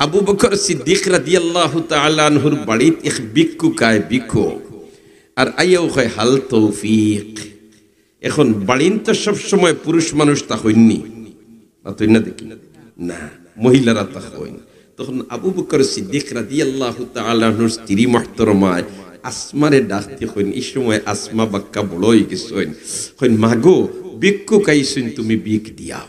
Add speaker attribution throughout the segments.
Speaker 1: আবু বকর সিদ্দিক রাদিয়াল্লাহু তাআলা আনহুর বাড়িত এক ভিক্ষুক আয় ভিক্ষুক আর আইয়াও কয় হাল তৌফিক। এখন বাড়িন তো সবসময় পুরুষ মানুষ তা হইনি না, তুই না দেখি না, মহিলারা তা হইন। তখন আবু বকর সিদ্দিক রাদিয়াল্লাহু তাআলা আনহুর স্ত্রী মুহতারামায় আসমারে ডাকতে হইন। এই সময় আসমা বাক্কা বড় হয়ে গেছেন, হইন মাগো ভিক্ষুক আইছেন, তুমি ভিক দিয়াও।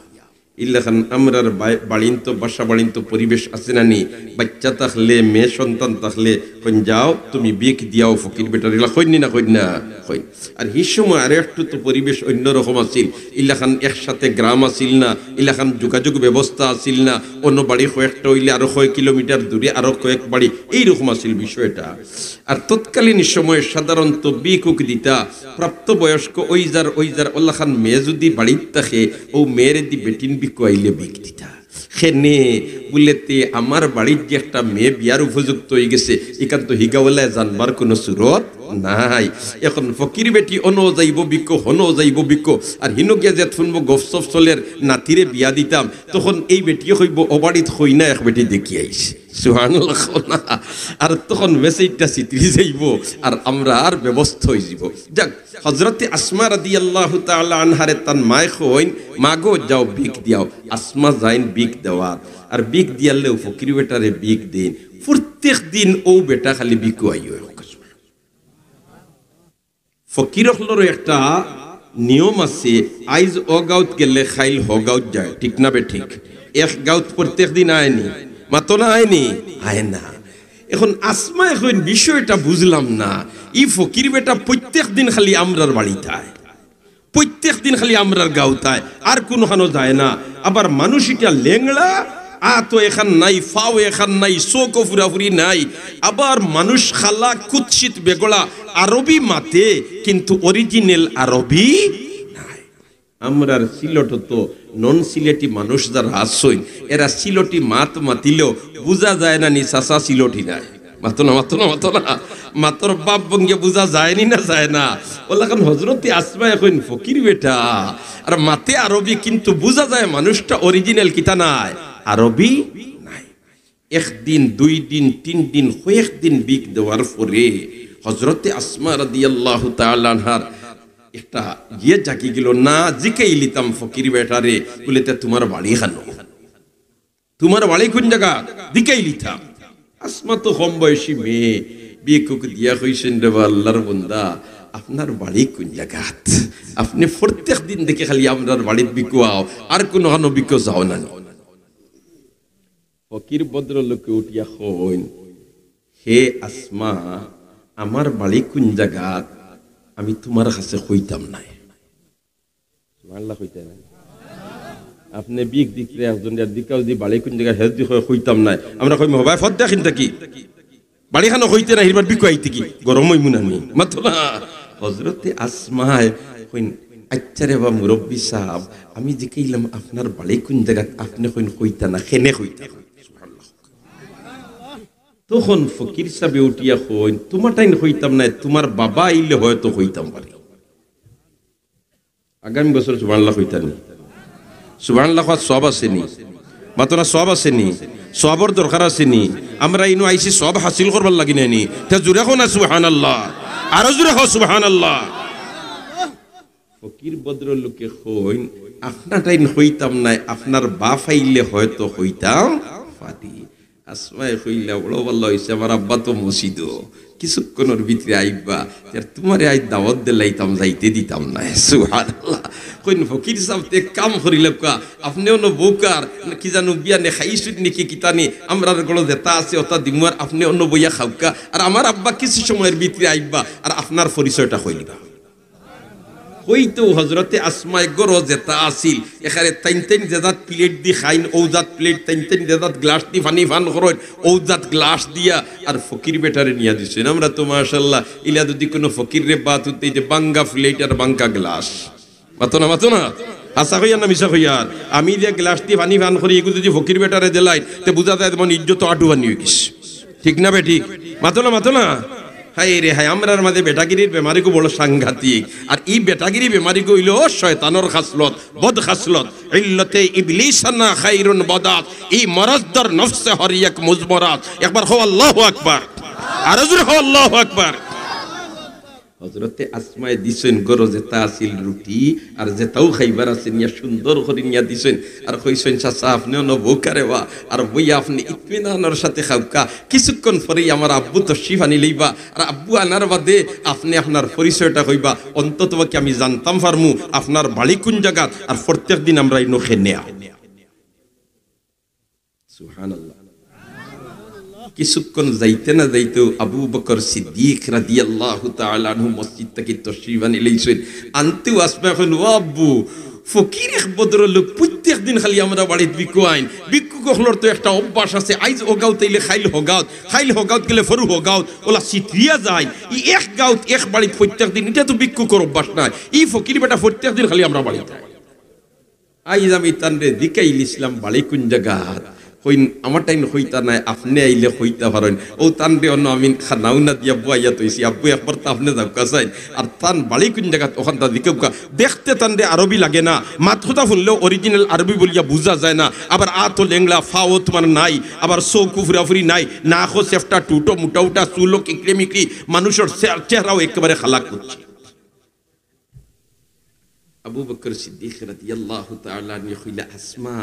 Speaker 1: ইল্লাখান আমরার বাড়িন তো বাসা বাড়িন তো পরিবেশ আছে না নি, বাচ্চা থাকলে মেয়ে সন্তান থাকলে হইন যাও তুমি ভিক দিয়াও ফকির বেটার, ইলা হইনি না হইন না হইন। আর এই সময় আর একটু তো পরিবেশ অন্যরকম আছিল, ইল্লাখান একসাথে গ্রাম আছিল না, ইল্লাখান যোগাযোগ ব্যবস্থা আছিল না, অন্য বাড়ি কয়েকটা হইলে আরো কয়েক কিলোমিটার দূরে আরো কয়েক বাড়ি, এইরকম আছিল বিষয়টা। আর তৎকালীন সময়ে সাধারণত ভিক্ষুক দিতা প্রাপ্তবয়স্ক ওইজার ওল্লাখান মেয়ে যদি বাড়িতে থাকে ও মেয়ের দি বেটিন ভিক্ষু আইলে ভিক দিতা। খেনে বলেতে আমার বাড়ির যে একটা মেয়ে বিয়ার উপযুক্ত হয়ে গেছে, এখান তো হিগাওয়ালায় জানবার কোনো সুরত নাই। এখন ফকির বেটি অনো যাইব ভিক্ষু, হনো যাইব ভিক্ষু, আর হিনকিয়া যে শুনবো গফসফ চলের নাতিরে বিয়া দিতাম, তখন এই বেটি হইব অবাড়িত হই না এক বেটি দেখি আইছে, সুবহানাল্লাহ। আর তখন মেসেজটা চিত্রি যাইব আর আমরা আর ব্যবস্থা হয়ে যাব। যাক, হযরতে আসমা রাদিয়াল্লাহু তাআলা আনহারে তান মায় কইন মাগো যাও ভিক দিয়াও। আসমা যাইন ভিক দেওয়ার, আর ভিক দিয়ালেও ফকির বেটারে ভিক দিন। প্রত্যেক দিন ও বেটা খালি ভিক্ষু আইও। ফকির হলোর একটা নিয়ম আছে, আইজ ও গাঁত গেলে খাইল হ গাঁত যায়, ঠিক না বে ঠিক? এক গাঁত প্রত্যেক দিন আয়নি, মাতো না আয়নি, আয় না। এখন আসমা এখন বিষয়টা বুঝলাম না, ই ফকির বেটা প্রত্যেক দিন খালি আমরার বাড়িতে আয়, প্রত্যেক দিন খালি আমরার গাঁওতায়, আর কোনোখানো যায় না। আবার মানুষ এটা লেংড়া, আতো এখান নাই, ফাও এখান নাই, চোখ ফুরাফুরি নাই। আবার মানুষ খালা কুৎসিত বেগড়া, আরবি মাতে কিন্তু অরিজিনাল আরবি নাই। আমরার সিলট তো নন সিলেটি মানুষ যারা আসছেন, এরা সিলটি মাত মাতিলেও বুঝা যায় না নি চাচা সিলটি নাই, মাতো না মাতো না মাতো না, মাতর বাপ বঙ্গে বুঝা যায়নি না যায় না। ওলাখান হযরতে আসমা এখন ফকির বেটা আর মাতে আরবি, কিন্তু বুঝা যায় মানুষটা অরিজিনাল কিতা নাই, আরবি নাই। একদিন, দুই দিন, তিন দিন, কয়েকদিন ভিক দেওয়ার পরে হযরতে আসমা রাদিয়াল্লাহু তাআলা আনহার একটা ইয়ে জাগি গেল, না জিকাই লিতাম ফকির বেটারে, বলেতে তোমার বাড়ি খানো, তোমার বাড়ি কোন জায়গা, দিকাই লিতাম। আসমা তো কম বয়সী মেয়ে, ভিক্ষুক দিয়া কইছেন রে আল্লাহর বান্দা আপনার বাড়ি কোন জায়গাত, আপনি প্রত্যেক দিন দেখে খালি আমরার বাড়িত ভিক্ষু আও, আর কোনো হানো ভিক্ষু যাও না। ফকির ভদ্রলোকে উঠিয়া কইন, হে আসমা আমার বাড়ি কোন জায়গাত আমি তোমার কাছে কইতাম নাই। সুবহানাল্লাহ, কইতে নাই আপনি বিক দিকরে একজন দিকাও দি বাড়ি কোন জায়গা হেজ দি কইতাম নাই, আমরা কইম হবাই ফদ দেখিন থাকি বাড়ি খানো কইতে না, হিরবার বিকু আইতে কি গরম হইমু না নি মাত্র না। হযরতে আসমায় কইন আচ্ছা রে বা মুরব্বী সাহেব, আমি জিকাইলাম আপনার বাড়ি কোন জায়গা, আপনি কইন কইতা না, খেনে কইতা। তখন ফকির সাহেব উঠিয়া কইন তোমারটাই কইতাম না, তোমার বাবা আইলে হয়তো কইতাম পারি। আগামী বছর সুবহানাল্লাহ কইতানি, সুবহানাল্লাহ সব আসেনি, মাত্র না সব আসেনি, সবর দরকার আসেনি। আমরা ইনু আইসি সব হাসিল করবার লাগি নাইনি, তে জুড়ে হো না সুবহানাল্লাহ, আরো জুড়ে হো সুবহানাল্লাহ। ফকির ভদ্রলোকে কইন আপনারটাই হইতাম নাই, আপনার বাপ আইলে হয়তো হইতাম পারি। আসমায় কইলা বড় ভালো হইছে, আমার আব্বা তো মসজিদ, কিছুক্ষণের ভিতরে আইবা, তোমারে আই দাওয়াত দিলাইতাম, যাইতে দিতাম না। সুবহানাল্লাহ। কইন ফকির সাহেব তে কাম করিল কা, আপনিও ন বউকার কি জানো বিয়া নে খাইছুত নাকি কিতানি, আমরার গলো যেটা আছে ওটা দিমুয়ার, আপনি অন্য বইয়া খাওকা, আর আমার আব্বা কিছু সময়ের ভিতরে আইবা, আর আপনার পরিচয়টা কইলিবা। হইতো হযরতে আসমায় গরো যেটা আসিল, এখানে তাইন তাইন যেজাত প্লেট দি খাইন, ওজাত প্লেট তাইন তাইন যেজাত গ্লাস দি পানি পান করেন, ওজাত গ্লাস দিয়া আর ফকির বেটারে নিয়া দিছেন। আমরা তো মাশাআল্লাহ ইলা যদি কোনো ফকির রে বাত হইতে যে বাঙ্গা প্লেট আর বাঙ্গা গ্লাস, মাতো না মাতো না, আশা হইয়া না মিশা হইয়ার, আমি যে গ্লাস দি পানি পান করি এগুলো যদি ফকির বেটারে দিলাই তে বুঝা যায় তোমার ইজ্জত আটু বানি হয়ে গেছে, ঠিক না বে ঠিক? মাতো না মাতো না। হাই রে হাই, আমরার মাঝে বেটাগিরির বেমারি কো বড় সাংঘাতিক। আর এই বেটাগিরি বেমারি কইল শয়তানের খাসলত, বদ খাসলত। ইল্লতে ইবলিসানা খায়রুন বদাত, এই মরজদার নফসে হরিয়াক মুজমরাত। একবার হো আল্লাহু আকবার, আর জোরে হো আল্লাহু আকবার। হযরতে আসমায়ে দিছেন গরজে তাসিল রুটি, আর যেটাও খাইবার আছে নিয়া সুন্দর করে নিয়া দিছেন। আর কইছেন চাচা আপনি নবকারে বা, আর বইয়া আপনি ইতমিনানের সাথে খাওকা। কিছুক্ষণ পরেই আমার আব্বু তশরিফ আনি লইবা, আর আব্বু আনার বাদে আপনি আপনার পরিচয়টা কইবা। অন্তত কি আমি জানতাম পারমু আপনার বাড়ি কোন জায়গা, আর প্রত্যেক দিন আমরা ইনো খেনেয়া। সুবহানাল্লাহ। কিছুক্ষণ যাইতে না যাইতেও আবু বকর সিদ্দিক রাদিয়াল্লাহু তাআলা আনহু মসজিদ থেকে তশরিফ আনি লইছেন। আনতেও আসবে এখন, ও আব্বু ফকির এক ভদ্র লোক, প্রত্যেক দিন খালি আমরা বাড়িতে ভিক্ষু আইন। ভিক্ষু কখলোর তো একটা অভ্যাস আছে, আইজ ও গাঁও তাইলে খাইল হগাঁত, খাইল হগাঁত গেলে ফরু হগাঁত, ওলা চিত্রিয়া যায়। ই এক গাঁত এক বাড়িতে প্রত্যেক দিন, এটা তো ভিক্ষু কর অভ্যাস নাই। ই ফকির বেটা প্রত্যেক দিন খালি আমরা বাড়িতে আইজ। আমি তানরে দিকাইল ইসলাম বাড়ি কোন জায়গা হইন, আমার টাইম হইতা নাই, আপনি আইলে হইতা পারেন। ও তান রে অন্য আমি খানাও না দিয়ে আব্বু আইয়া তৈছি, আব্বু একবার তো আপনি যাবকা চাই। আর তান বাড়ি কোন জায়গা ওখান তা দিকে দেখতে তান রে আরবি লাগে না, মাথা শুনলেও অরিজিনাল আরবি বলিয়া বুঝা যায় না। আবার আতো লেংলা ফাও তোমার নাই, আবার চৌকু ফুরাফুরি নাই, নাকো চেফটা টুটো মুটা উটা চুলো কিকড়ে মিকড়ি, মানুষের চেহারাও একেবারে খালাক করছে। আবু বকর সিদ্দিক রাদিয়াল্লাহু তাআলা আনহু কইলা, আসমা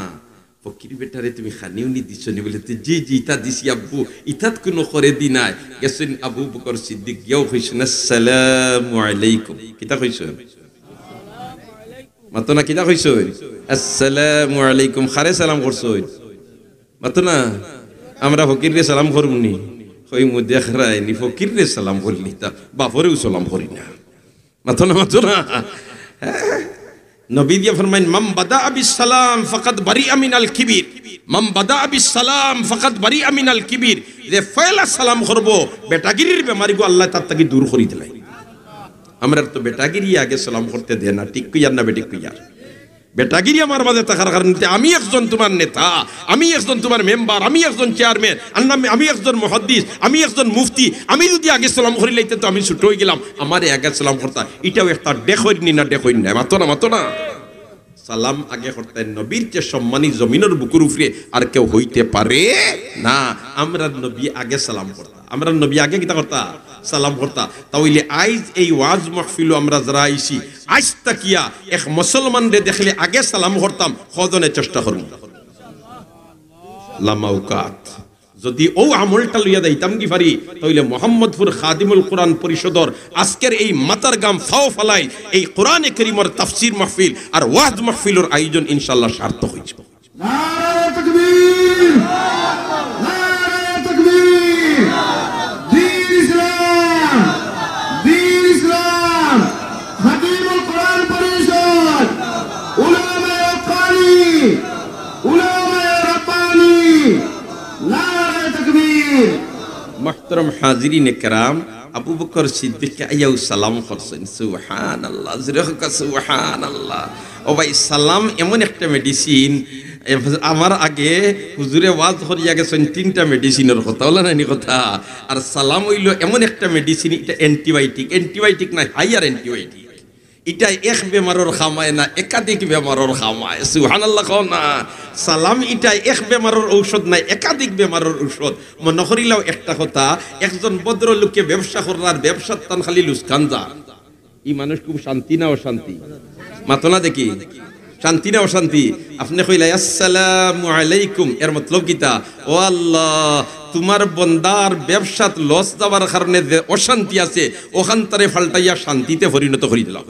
Speaker 1: ফকির বেটারে তুমি খানিউনি দিছো নি? বলে জি জি ইতা দিছি আব্বু, ইতাত কোনো করে দি নাই। গেছেন আবু বকর সিদ্দিক গিয়াও কইছেন আসসালামু আলাইকুম। কিতা কইছেন? মাতো না, কিতা কইছেন? আসসালামু আলাইকুম। খারে সালাম করছই মাতো না? আমরা ফকির রে সালাম করবনি, কই মু দেখরাই নি ফকির রে সালাম করলি তা বাপরেও সালাম করি না। মাতো না, মাতো না। নবী দিয়ে ফরমাইন, মান বাদা বিস সালাম ফাকাদ বারিআ মিনাল কিবির, মান বাদা বিস সালাম ফাকাদ বারিআ মিনাল কিবির। যে ফয়লা সালাম করব, বেটাগিরির বেমারি গো আল্লাহ তার থেকে দূর করে দিলাই। আমরা তো বেটাগিরি আগে সালাম করতে দেয় না, ঠিক কইয়ার না বেটি কইয়ার? বেটাগিরি আমার মাঝে থাকার কারণে আমি একজন তোমার নেতা, আমি একজন তোমার মেম্বার, আমি একজন চেয়ারম্যান, আমি একজন মুহাদ্দিস, আমি একজন মুফতি। আমি যদি আগে সালাম করি লাইতে তো আমি ছুট হয়ে গেলাম, আমার আগে সালাম করতা। এটাও একটা দেখইনি না, দেখইনি না, মাতো না, মাতো না। সালাম আগে করতেন। নবীর যে সম্মানী জমিনের বুকুর উপরে আর কেউ হইতে পারে না। আমরা নবী আগে সালাম করতাম, আমরা নবী আগে কিতা করতা? সালাম করতা। তাহলে আইজ এই ওয়াজ মাহফিল আমরা যারা আইছি, আজ তাকিয়া এক মুসলমানরে দেখলে আগে সালাম করতাম, খজনে চেষ্টা করুন লামাউকাত। যদি ও আমলটা লইয়া যাইতাম কি পারি, তাহলে মোহাম্মদপুর খাদিমুল কোরআন পরিষদর আজকের এই মাতার গাম ফাও ফালাই এই কোরআনে কারীমের তাফসীর মাহফিল আর ওয়াজ মাহফিলের আয়োজন ইনশাআল্লাহ সার্থক হইছে।
Speaker 2: নারে তাকবীর, নারে তাকবীর। দ্বীন ইসলাম, দ্বীন ইসলাম। খাদিমুল কোরআন পরিষদ, উলামায়ে হক্কানি, উলামায়ে রাব্বানি। নারে তাকবীর।
Speaker 1: মুহতারাম হাজিরিনে কেরাম, আবু বকর সিদ্দিককে আইয়াও সালাম করছেন। সুবহানাল্লাহ, জিরকা সুবহানাল্লাহ। ও ভাই, সালাম এমন একটা মেডিসিন। আমার আগে হুজুরে ওয়াজ করিয়া গেছেন তিনটা মেডিসিনের কথা, বলা নাইনি কথা। আর সালাম হইল এমন একটা মেডিসিন, এটা অ্যান্টিবায়োটিক, অ্যান্টিবায়োটিক নাই, হাইয়ার অ্যান্টিবায়োটিক। এটা এক বেমারর খামায় না, একাধিক বেমারর খামায়। সুবহানাল্লাহ কও না। সালাম এটা এক বেমারর ঔষধ নাই, একাধিক বেমারর ঔষধ। মনে করিলাও একটা কথা, একজন ভদ্র লোককে ব্যবসা করার ব্যবসার টান খালি লুসকান যা। এই মানুষ খুব শান্তি না অশান্তি? মাতো না দেখি, শান্তি না অশান্তি? আপনি কইলাই আসসালামু আলাইকুম, এর মতলব কিতা? ও আল্লাহ, তোমার বন্দার ব্যবসাত লস যাবার কারণে যে অশান্তি আছে, ওখান তারে ফাল্টাইয়া শান্তিতে পরিণত করি দিলাম।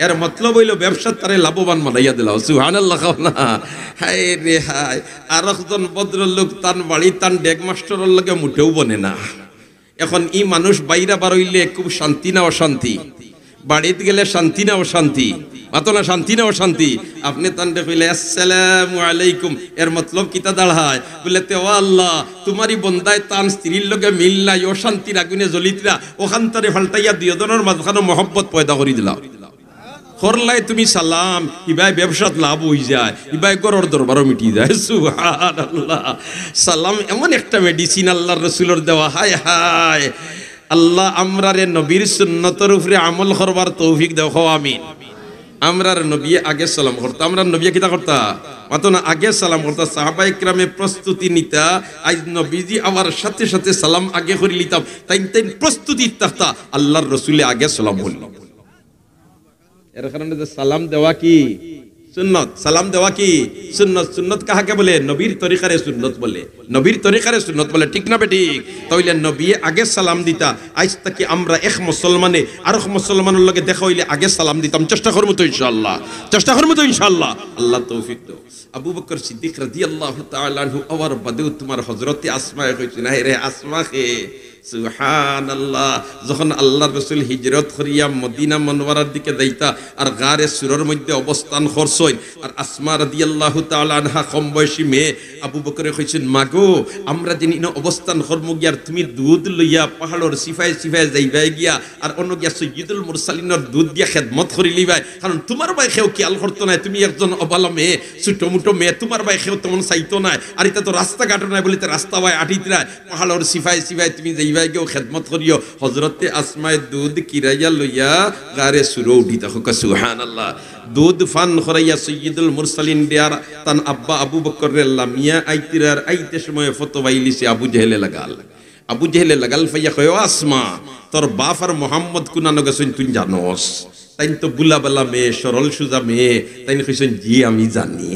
Speaker 1: এর মতলব হইল ব্যবসার তারে লাভবান বানাইয়া দিলাম। সুবহানাল্লাহ কও না। হায় রে হায়। আর একজন ভদ্রলোক তান বাড়ি তান ডেক মাস্টারের লগে মুঠেও বনে না। এখন ই মানুষ বাইরা বার হইলে খুব শান্তি না অশান্তি? বাড়িতে গেলে শান্তি না অশান্তি? মাতো না, শান্তি না অশান্তি? আপনি তান্ডে কইলে আসসালামু আলাইকুম, এর মতলব কিতা দাঁড়ায়? বলে তে ও আল্লাহ, তোমারই বন্দায় তান স্ত্রীর লগে মিল নাই, অশান্তির আগুনে জ্বলিতরা, ওখান তারে ফাল্টাইয়া দুজনের মাঝখানে মহব্বত পয়দা করে দিলাম। করলাই তুমি সালাম, ইবাই ব্যবসাত লাভ হয়ে যায়, ইবাই গরর দরবারও মিটি যায়। সুবহানাল্লাহ। সালাম এমন একটা মেডিসিন আল্লাহর রাসূলের দেওয়া। হায় হায়, আল্লাহ আমরারে নবীর সুন্নতের উপরে আমল করবার তৌফিক দাও, আমিন। আমরার নবী আগে সালাম করতাম, আমরা নবী কিতা করতা মাতো না আগে সালাম করতা, সাহাবা ইকরামে প্রস্তুতি নিতা, আজ নবীজি আমার সাথে সাথে সালাম আগে করে নিতাম, তাই তাই প্রস্তুতি থাকতা, আল্লাহর রসুলে আগে সালাম বলল। এর কারণে যে সালাম দেওয়া কি সুন্নত, সালাম দেওয়া কি সুন্নত। সুন্নত কাহাকে বলে? নবীর তরিকারে সুন্নত বলে, নবীর তরিকারে সুন্নত বলে, ঠিক না বেঠিক? তাইলে নবী আগে সালাম দিতা, আজ তাকে আমরা এক মুসলমানে আর এক মুসলমানের লগে দেখা হইলে আগে সালাম দিতাম। চেষ্টা করবো তো ইনশাআল্লাহ, চেষ্টা করবো তো ইনশাআল্লাহ। আল্লাহ তৌফিক দাও। আবু বকর সিদ্দিক রাদিয়াল্লাহু তাআলা আনহু আওয়ার বাদেও তোমার হযরতে আসমা কইছেন, হে রে আসমা কে সুবহানাল্লাহ, যখন আল্লাহর রাসূল হিজরত করিয়া মদিনা মুনওয়ারার দিকে যাইতা আর গারে সুরের মধ্যে অবস্থান করছই, আর আসমা রাদিয়াল্লাহু তাআলা আনহা কম বয়সী মেয়ে, আবু বকরে কইছেন, মাগো আমরা যিনি অবস্থান করব গিয়ার তুমি দুধ লইয়া পাহাড়ের সিফায় সিফায় যাইবাই গিয়া আর অন্য গিয়া সাইয়্যিদুল মুরসালিনের দুধ দিয়া খেদমত করি লিবাই, কারণ তোমার ভাই খেও খেয়াল করতো না, তুমি একজন অবালা মেয়ে, ছোট মুটো মেয়ে, তোমার ভাই খেও তেমন চাইতো না, আর এটা তো রাস্তাঘাট নাই বলিতে রাস্তা ভাই আটিত না, পাহাড়ের সিফায় সিফায় তুমি যাইবাই গিয়েও খেদমত করিও। হযরতে আসমায়ে দুধ কিরাইয়া লইয়া গারে সুরো উঠিতা, সুবহানাল্লাহ। দুধ ফান খরাইয়া সাইয়্যিদুল মুরসালিন দিয়ার তান আব্বা আবু বকর লামিয়া আইতিরার আইতে সময় ফতোয়াইলিছে আবু জেহেলে লাগাল, আবু জেহেলে লাগাল ফাইয়া কয়, আসমা তোর বাপ আর মোহাম্মদ কুনানো গেছেন তুই জানোস? তাই তো বুলাবালা মেয়ে, সরল সুজা মেয়ে, তাই কইছেন জি আমি জানি।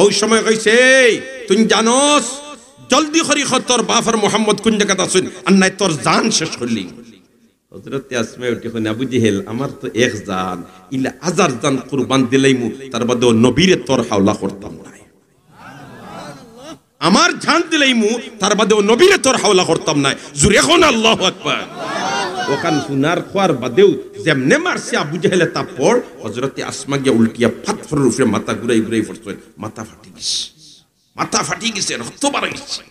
Speaker 1: ওই সময় কইছে তুই জানোস? জলদি করি তোর বাপ আর মোহাম্মদ কোন জায়গাত আছেন, আর নাই তোর জান শেষ করলি। হযরতে আসমা উঠে কইন, আবু জেহেল আমার তো এক জান, ইলা হাজার জান কুরবান দিলাইমু, তার বাদেও নবীরে তোর হাওলা করতাম না। আমার জান দিলাইমু, তার বাদেও নবীরে তোর হাওলা করতাম না। জুরে কোন আল্লাহু আকবার। ওখান সুনার খোয়ার বাদেও যেমনে মারছে আবু জেহেলে তারপর হযরতে আসমা গিয়া উল্টিয়া পাথরের উপরে মাথা ঘুরাই ঘুরাই পড়ছেন, মাথা ফাটি গেছে, মাথা ফাটি গেছে, রক্ত বার গেছে।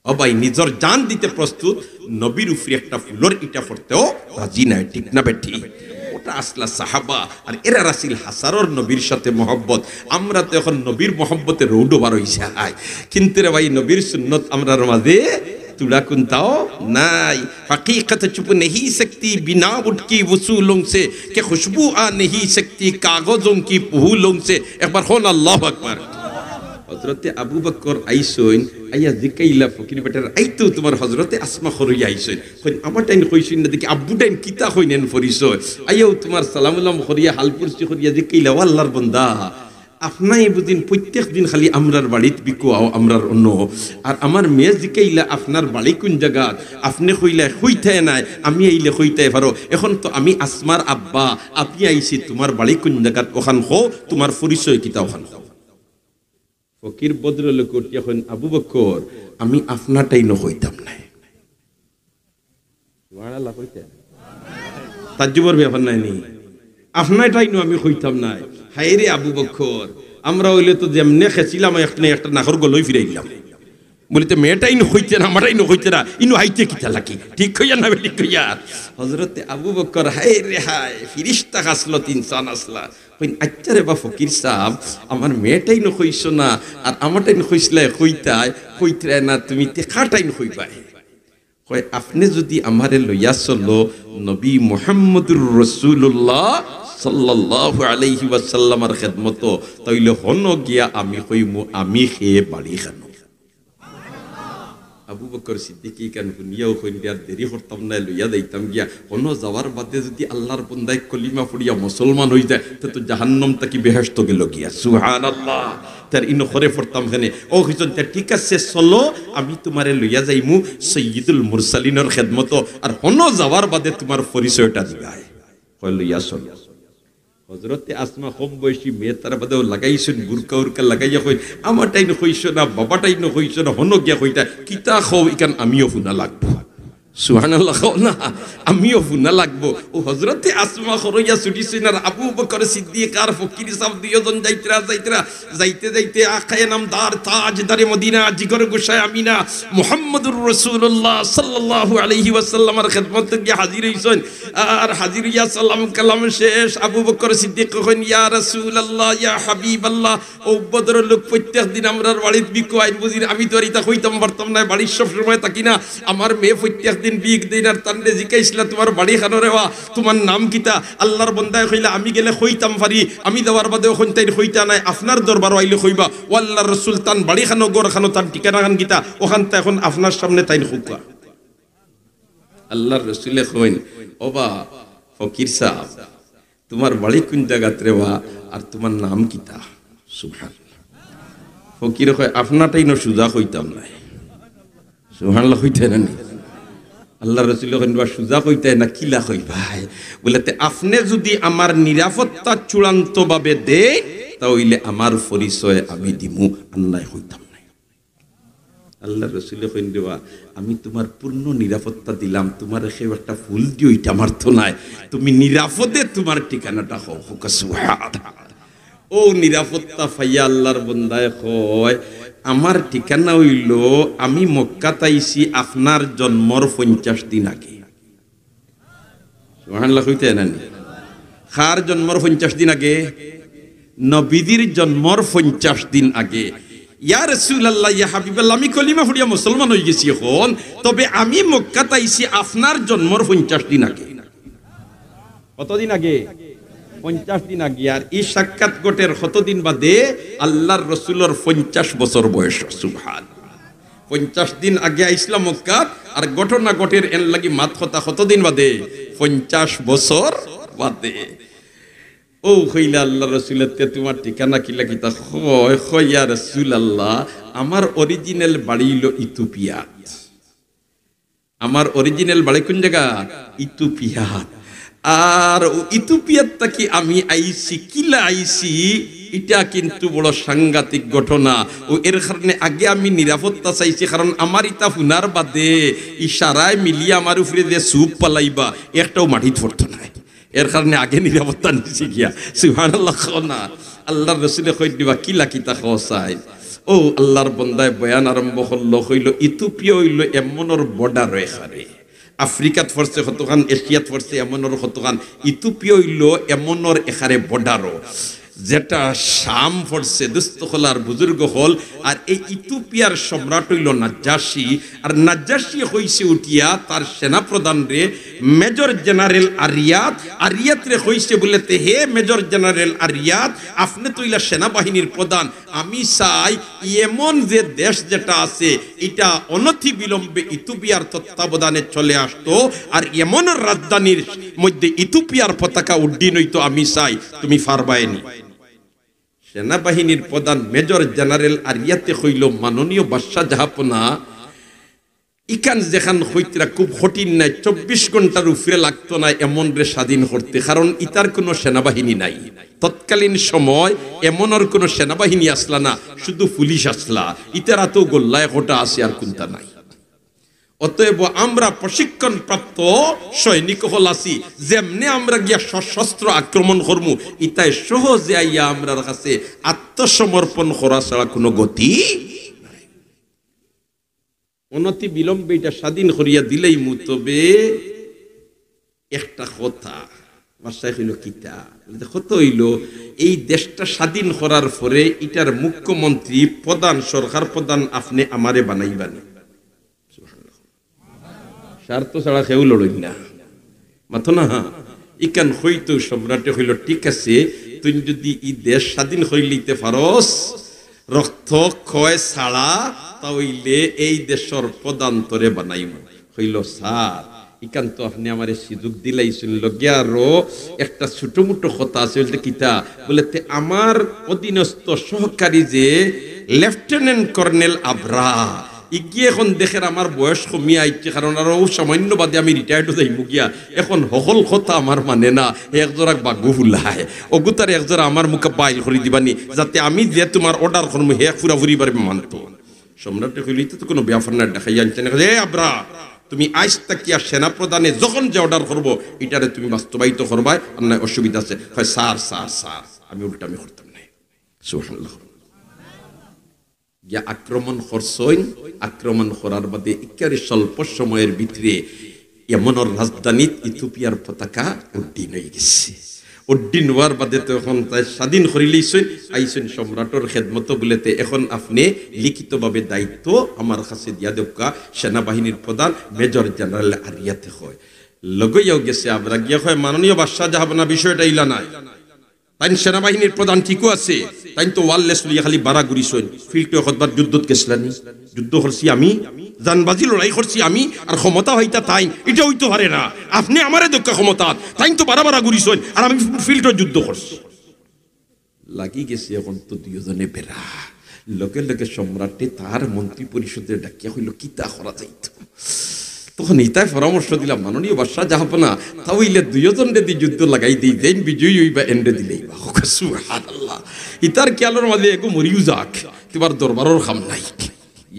Speaker 1: ও ভাই নিজের জান দিতে প্রস্তুত, নবীর উপরে একটা ফুলের ইটা পড়তেও রাজি নাই, ঠিক না বেটি? ওটা আসলা সাহাবা, আর এরা রাসিল হাসারর নবীর সাথে মহব্বত। আমরা তো এখন নবীর মহব্বতে রৌডো বার হইছে, কিন্তু রে ভাই নবীর সুন্নত আমরার মাঝে तुड़ा कुंताओ नाई, हकीकत छुप नहीं सकती बिना उठकी वसूलों से, कि खुशबू आ नहीं सकती कागजों की पहूलों से। एक बार होना अल्लाह अकबर। हजरते अबू बकर आइसोइन आया जिकाइला फकीर बेटार आई तो तुम्हार हजरते आसमा खरइया आइसोइन कोन आमा टाइम कइसिन ना देखि अब्बू टाइम किता कइनेन फरिसो आयो तुम्हार सालामुल्लाह खरिया हालपुर से खरिया जिकाइला আল্লাহর বান্দা আপনাই বুদিন প্রত্যেক দিন খালি আমরার বাড়িত বিকো আও আমরার অন্য আর আমার মেয়ে জিকাইলা আপনার বাড়ি কোন জায়গা আপনি কইলা কইতে নাই আমি আইলে কইতে পারো এখন তো আমি আসমার আব্বা আপনি আইছি তোমার বাড়ি কোন জায়গা ওখান হো তোমার পরিচয় কিতা ওখান হো ফকির বদরলোক এখন আবু বকর আমি আপনারটাই ন কইতাম না সুবহানাল্লাহ কইতে তাজ্জুবের ব্যাপার নাই নি আপনারটাই ন আমি কইতাম না হায়রে আবু বকর আমরা হইলে তো যেমনে খেছিলাম একটা নাখর গলই ফিরাইলাম বলিতে মেয়েটাই হইতে না আমারটাই হইতে না ইনু হাইতে কিতা লাগি ঠিক কইয়া না ঠিক কইয়া হযরতে আবু বকর হায়রে হায় ফেরেশতা আসলো ইনসান আসলা কইন আচ্ছা রে বা ফকির সাহেব আমার মেয়েটাই হইছো না আর আমারটাই হইছলে কইতাই কইতে না তুমি তে খাটাই হইবাই কই আপনি যদি আমারে লইয়া চলো নবী মুহাম্মদুর রাসূলুল্লাহ সাল্লাল্লাহু আলাইহি ওয়াসাল্লামের খিদমত তাইলে হনো গিয়া আমি কইমু আমি খেয়ে বাড়ি খানো আবু বকর সিদ্দিক কান দুনিয়াও কইন দিয়া দেরি করতাম না লইয়া যাইতাম গিয়া হনো যাওয়ার বাদে যদি আল্লাহর বান্দায় কলিমা পড়িয়া মুসলমান হই যায় তো জাহান্নাম তাকি বেহেশত গেল গিয়া সুবহানাল্লাহ তার ইনো করে পড়তাম খানে ও কইছন ঠিক আছে চলো আমি তোমারে লইয়া যাইমু সাইয়্যিদুল মুরসালিনের খিদমত আর হনো যাওয়ার বাদে তোমার পরিচয়টা দিবাই কই লইয়া চলো হযরতে আসমা কম বয়সী মেয়ে তার বাদেও লাগাইছেন বুরকা উরকা লাগাইয়া কই আমারটাই নইছো না বাবাটাই নইছো না হনো গিয়া কইতা কিতা খাও ইকান আমিও ফুনা লাগবো সুবহানাল্লাহ না আমিও ফুনা লাগবো ও হযরতে আসমা খরইয়া ছুটিছেন আর আবু বকর সিদ্দিক আর ফকির সাহেব দুইজন যাইতে যাইতে আকায়ে নামদার তাজদারে মদিনা জিগর গোসায় আমিনা মুহাম্মদুর রাসূলুল্লাহ সাল্লাল্লাহু আলাইহি ওয়াসাল্লামের খিদমত গিয়া হাজির হইছেন আর হাজির হইয়া সালাম কালাম শেষ আবু বকর সিদ্দিক কইন ইয়া রাসূলুল্লাহ ইয়া হাবিবাল্লাহ ও বদর লোক প্রত্যেক দিন আমরার বাড়িতে বিকো আইন বুঝির আমি তো এটা কইতাম পারতাম না বাড়ির সব সময় থাকি না আমার মেয়ে প্রত্যেক একদিন বিগ দিনার তান্ডে জিকাইছিলা তোমার বাড়ি খানো রেওয়া তোমার নাম কিতা আল্লাহর বন্দায় কইলা আমি গেলে কইতাম পারি আমি দেওয়ার বাদেও কইতাই কইতা নাই আপনার দরবার আইলে কইবা ও আল্লাহর রাসূল তান বাড়ি খানো গড় খানো তান ঠিকানা খান কিতা ওখানটা এখন আপনার সামনে তাইন খুকা আল্লাহর রাসূলে কইন ওবা ফকির সাহেব তোমার বাড়ি কোন জায়গাতে রেওয়া আর তোমার নাম কিতা সুবহানাল্লাহ ফকির কয় আপনারটাই ন সুজা কইতাম নাই সুবহানাল্লাহ কইতে না আল্লাহর রাসূল কইন বা সুজা কইতে না কিলা কই ভাই বলেতে আপনি যদি আমার নিরাপত্তা চূড়ান্ত ভাবে দেন তাহলে আমার পরিচয় আমি দিমু আল্লাহ কইতাম নাই আল্লাহর রাসূল কইন দেওয়া আমি তোমার পূর্ণ নিরাপত্তা দিলাম তোমার কেউ একটা ফুল দিও এটা আমার তো নাই তুমি নিরাপদে তোমার ঠিকানাটা হও সুবহানাল্লাহ ও নিরাপত্তা পাইয়া আল্লাহর বান্দায় কয় আমার ঠিকানা হইল আমি মক্কা তাইছি আপনার জন্মর 50 দিন আগে সুবহানাল্লাহ কইতে না খার জন্মর 50 দিন আগে নবীদের জন্মর 50 দিন আগে ইয়া রাসূলুল্লাহ ইয়া হাবিবাল্লাহ আমি কলিমা পড়িয়া মুসলমান হয়ে গেছি এখন তবে আমি মক্কা তাইছি আপনার জন্মর 50 দিন আগে কতদিন আগে 50 দিন আগে আর এই সাক্ষাৎ গোটের কতদিন বাদে আল্লাহর রাসূলের 50 বছর বয়স সুবহানাল্লাহ 50 দিন আগে ইসলাম মক্কা আর ঘটনা ঘটের এর লাগি মাত কথা কতদিন বাদে 50 বছর বাদে ও কইলা আল্লাহর রাসূলের তে তোমার ঠিকানা কি লাগিতা হয় হয় ইয়া রাসূলুল্লাহ আমার অরিজিনাল বাড়ি হলো ইথিওপিয়া আমার অরিজিনাল বাড়ি কোন জায়গা ইথিওপিয়া আর ইথিওপিয়ার থেকে আমি আইছি কিলা আইছি এটা কিন্তু বড় সাংঘাতিক ঘটনা ও এর কারণে আগে আমি নিরাপত্তা চাইছি কারণ আমার ইতা হুনার বাদে ইশারায় মিলিয়ে আমার উপরে যে সুপ পালাইবা একটাও মাটিত পড়তো না এর কারণে আগে নিরাপত্তা নিছি গিয়া সুবহানাল্লাহ না আল্লাহর রাসূলে কই দিবা কিলা কিতা খসাই ও আল্লাহর বান্দায় বয়ান আরম্ভ হলো হইল ইথিওপিয়া হইল এমনর বর্ডার রেখারে আফ্রিকাত ফরছে কতখান এশিয়াত ফরছে এমনর কতখান ইথিওপিয়া হইল এমনর এখারে বর্ডারও যেটা শাম ফরছে দুস্তখলার বুজুর্গ হল আর এই ইথিওপিয়ার সম্রাট হইল নাজ্জাশী আর নাজ্জাশী হইছে উঠিয়া তার সেনা প্রধান রে মেজর জেনারেল আরিয়াত রে হইছে বলেতে হে মেজর জেনারেল আরিয়াত আপনি তো ইলা সেনাবাহিনীর প্রধান আমি চাই এমন যে দেশ যেটা আছে এটা অনতি বিলম্বে ইথিওপিয়ার তত্ত্বাবধানে চলে আসতো আর এমন রাজধানীর মধ্যে ইথিওপিয়ার পতাকা উড্ডীন হইতো আমি চাই তুমি পারবাইনি সেনাবাহিনীর প্রধান মেজর জেনারেল আরিয়াতে হইল মাননীয় বাদশাহ জাহাপনা ইকান যেখান হইতরা খুব কঠিন নাই 24 ঘন্টার উপরে লাগতো না এমন রে স্বাধীন করতে কারণ ইতার কোনো সেনাবাহিনী নাই তৎকালীন সময় এমনর কোনো সেনাবাহিনী আসলা না শুধু পুলিশ আসলা ইতারা তো গোল্লায় গোটা আছে আর কোনটা নাই অতএব আমরা প্রশিক্ষণ প্রাপ্ত সৈনিক হল আছি যেমনি আমরা গিয়া সশস্ত্র আক্রমণ করমু ইতাই সহজে আইয়া আমরার কাছে আত্মসমর্পণ করা ছাড়া কোনো গতি অনতি বিলম্বে এটা স্বাধীন করিয়া দিলেই তবে একটা কথা বাসায় হইল কিতা কত হইল এই দেশটা স্বাধীন করার পরে এটার মুখ্যমন্ত্রী প্রধান সরকার প্রধান আপনি আমারে বানাইবানি স্বার্থ ছাড়া কেউ লড়ই না মাথো না ইকান হইতো সম্রাটে হইল ঠিক আছে তুই যদি এই দেশ স্বাধীন হইলিতে পারস রক্ত ক্ষয় ছাড়া তাহলে এই দেশের প্রধান তরে বানাইব হইল স্যার ইকান তো আপনি আমার সুযোগ দিলাই শুনল গিয়ারো একটা ছোট মোটো কথা আছে বলতে কিতা বলতে আমার অধীনস্থ সহকারী যে লেফটেন্যান্ট কর্নেল আবরা ইগিয়ে এখন দেখের আমার বয়স কমিয়ে আইছে কারণ আরো সামান্য বাদে আমি রিটায়ার্ড হয়ে যাইমু গিয়া এখন সকল কথা আমার মানে না একজোড়া বাগু ফুলায় অগুতার একজোড়া আমার মুখে বাইল করে দিবানি যাতে আমি যে তোমার অর্ডার করবো হে ফুরাফুরি বারে মানত সম্রাট কইলি তো কোনো ব্যাপার না দেখাই আনছে না হে আবরা তুমি আইস তাকিয়া সেনা প্রধানে যখন যে অর্ডার করবো এটারে তুমি বাস্তবায়িত করবাই আর না অসুবিধা আছে হয় স্যার স্যার স্যার আমি উল্টা আমি করতাম না সুবহানাল্লাহ গিয়া আক্রমণ করছইন আক্রমণ করার বাদে একেবারে স্বল্প সময়ের ভিতরে এমন রাজধানী ইথিওপিয়ার পতাকা উড্ডীন হয়ে গেছে উড্ডিন হওয়ার বাদে তখন তাই স্বাধীন করে লইছেন আইছেন সম্রাটর খেদমত বলেতে এখন আপনি লিখিতভাবে দায়িত্ব আমার কাছে দিয়া দেবকা সেনাবাহিনীর প্রধান মেজর জেনারেল আরিয়াতে হয় লগইয়াও গেছে আমরা গিয়া হয় মাননীয় বাদশাহ জাহাবনা বিষয়টা ইলা নাই তাই সেনাবাহিনীর প্রধান ঠিকও আছে তাই তো ওয়াললেস লইয়া খালি বাড়া ঘুরিছেন ফিল্ডে কতবার যুদ্ধত গেছিলানি যুদ্ধ করছি আমি জানবাজি লড়াই করছি আমি আর ক্ষমতা হইতা তাই এটা হইতে পারে না আপনি আমারে দক্ষ ক্ষমতা তাই তো বাড়া বাড়া ঘুরিছেন আর আমি ফিল্ডে যুদ্ধ করছি লাগি গেছে এখন তো দুজনে বেড়া লোকে লোকে সম্রাটে তার মন্ত্রী পরিষদের ডাকিয়া হইল কিতা করা যাইত তখন ইতাই পরামর্শ দিলাম মাননীয় বাদশাহ জাহাপনা তাহলে দুইজন যদি যুদ্ধ লাগাই দিই দেন বিজয়ী হইবা এন্ডে দিলেই বা সুবহানাল্লাহ ইতার খেয়ালের মাঝে একটু মরিও যাক তোমার দরবারের কাম নাই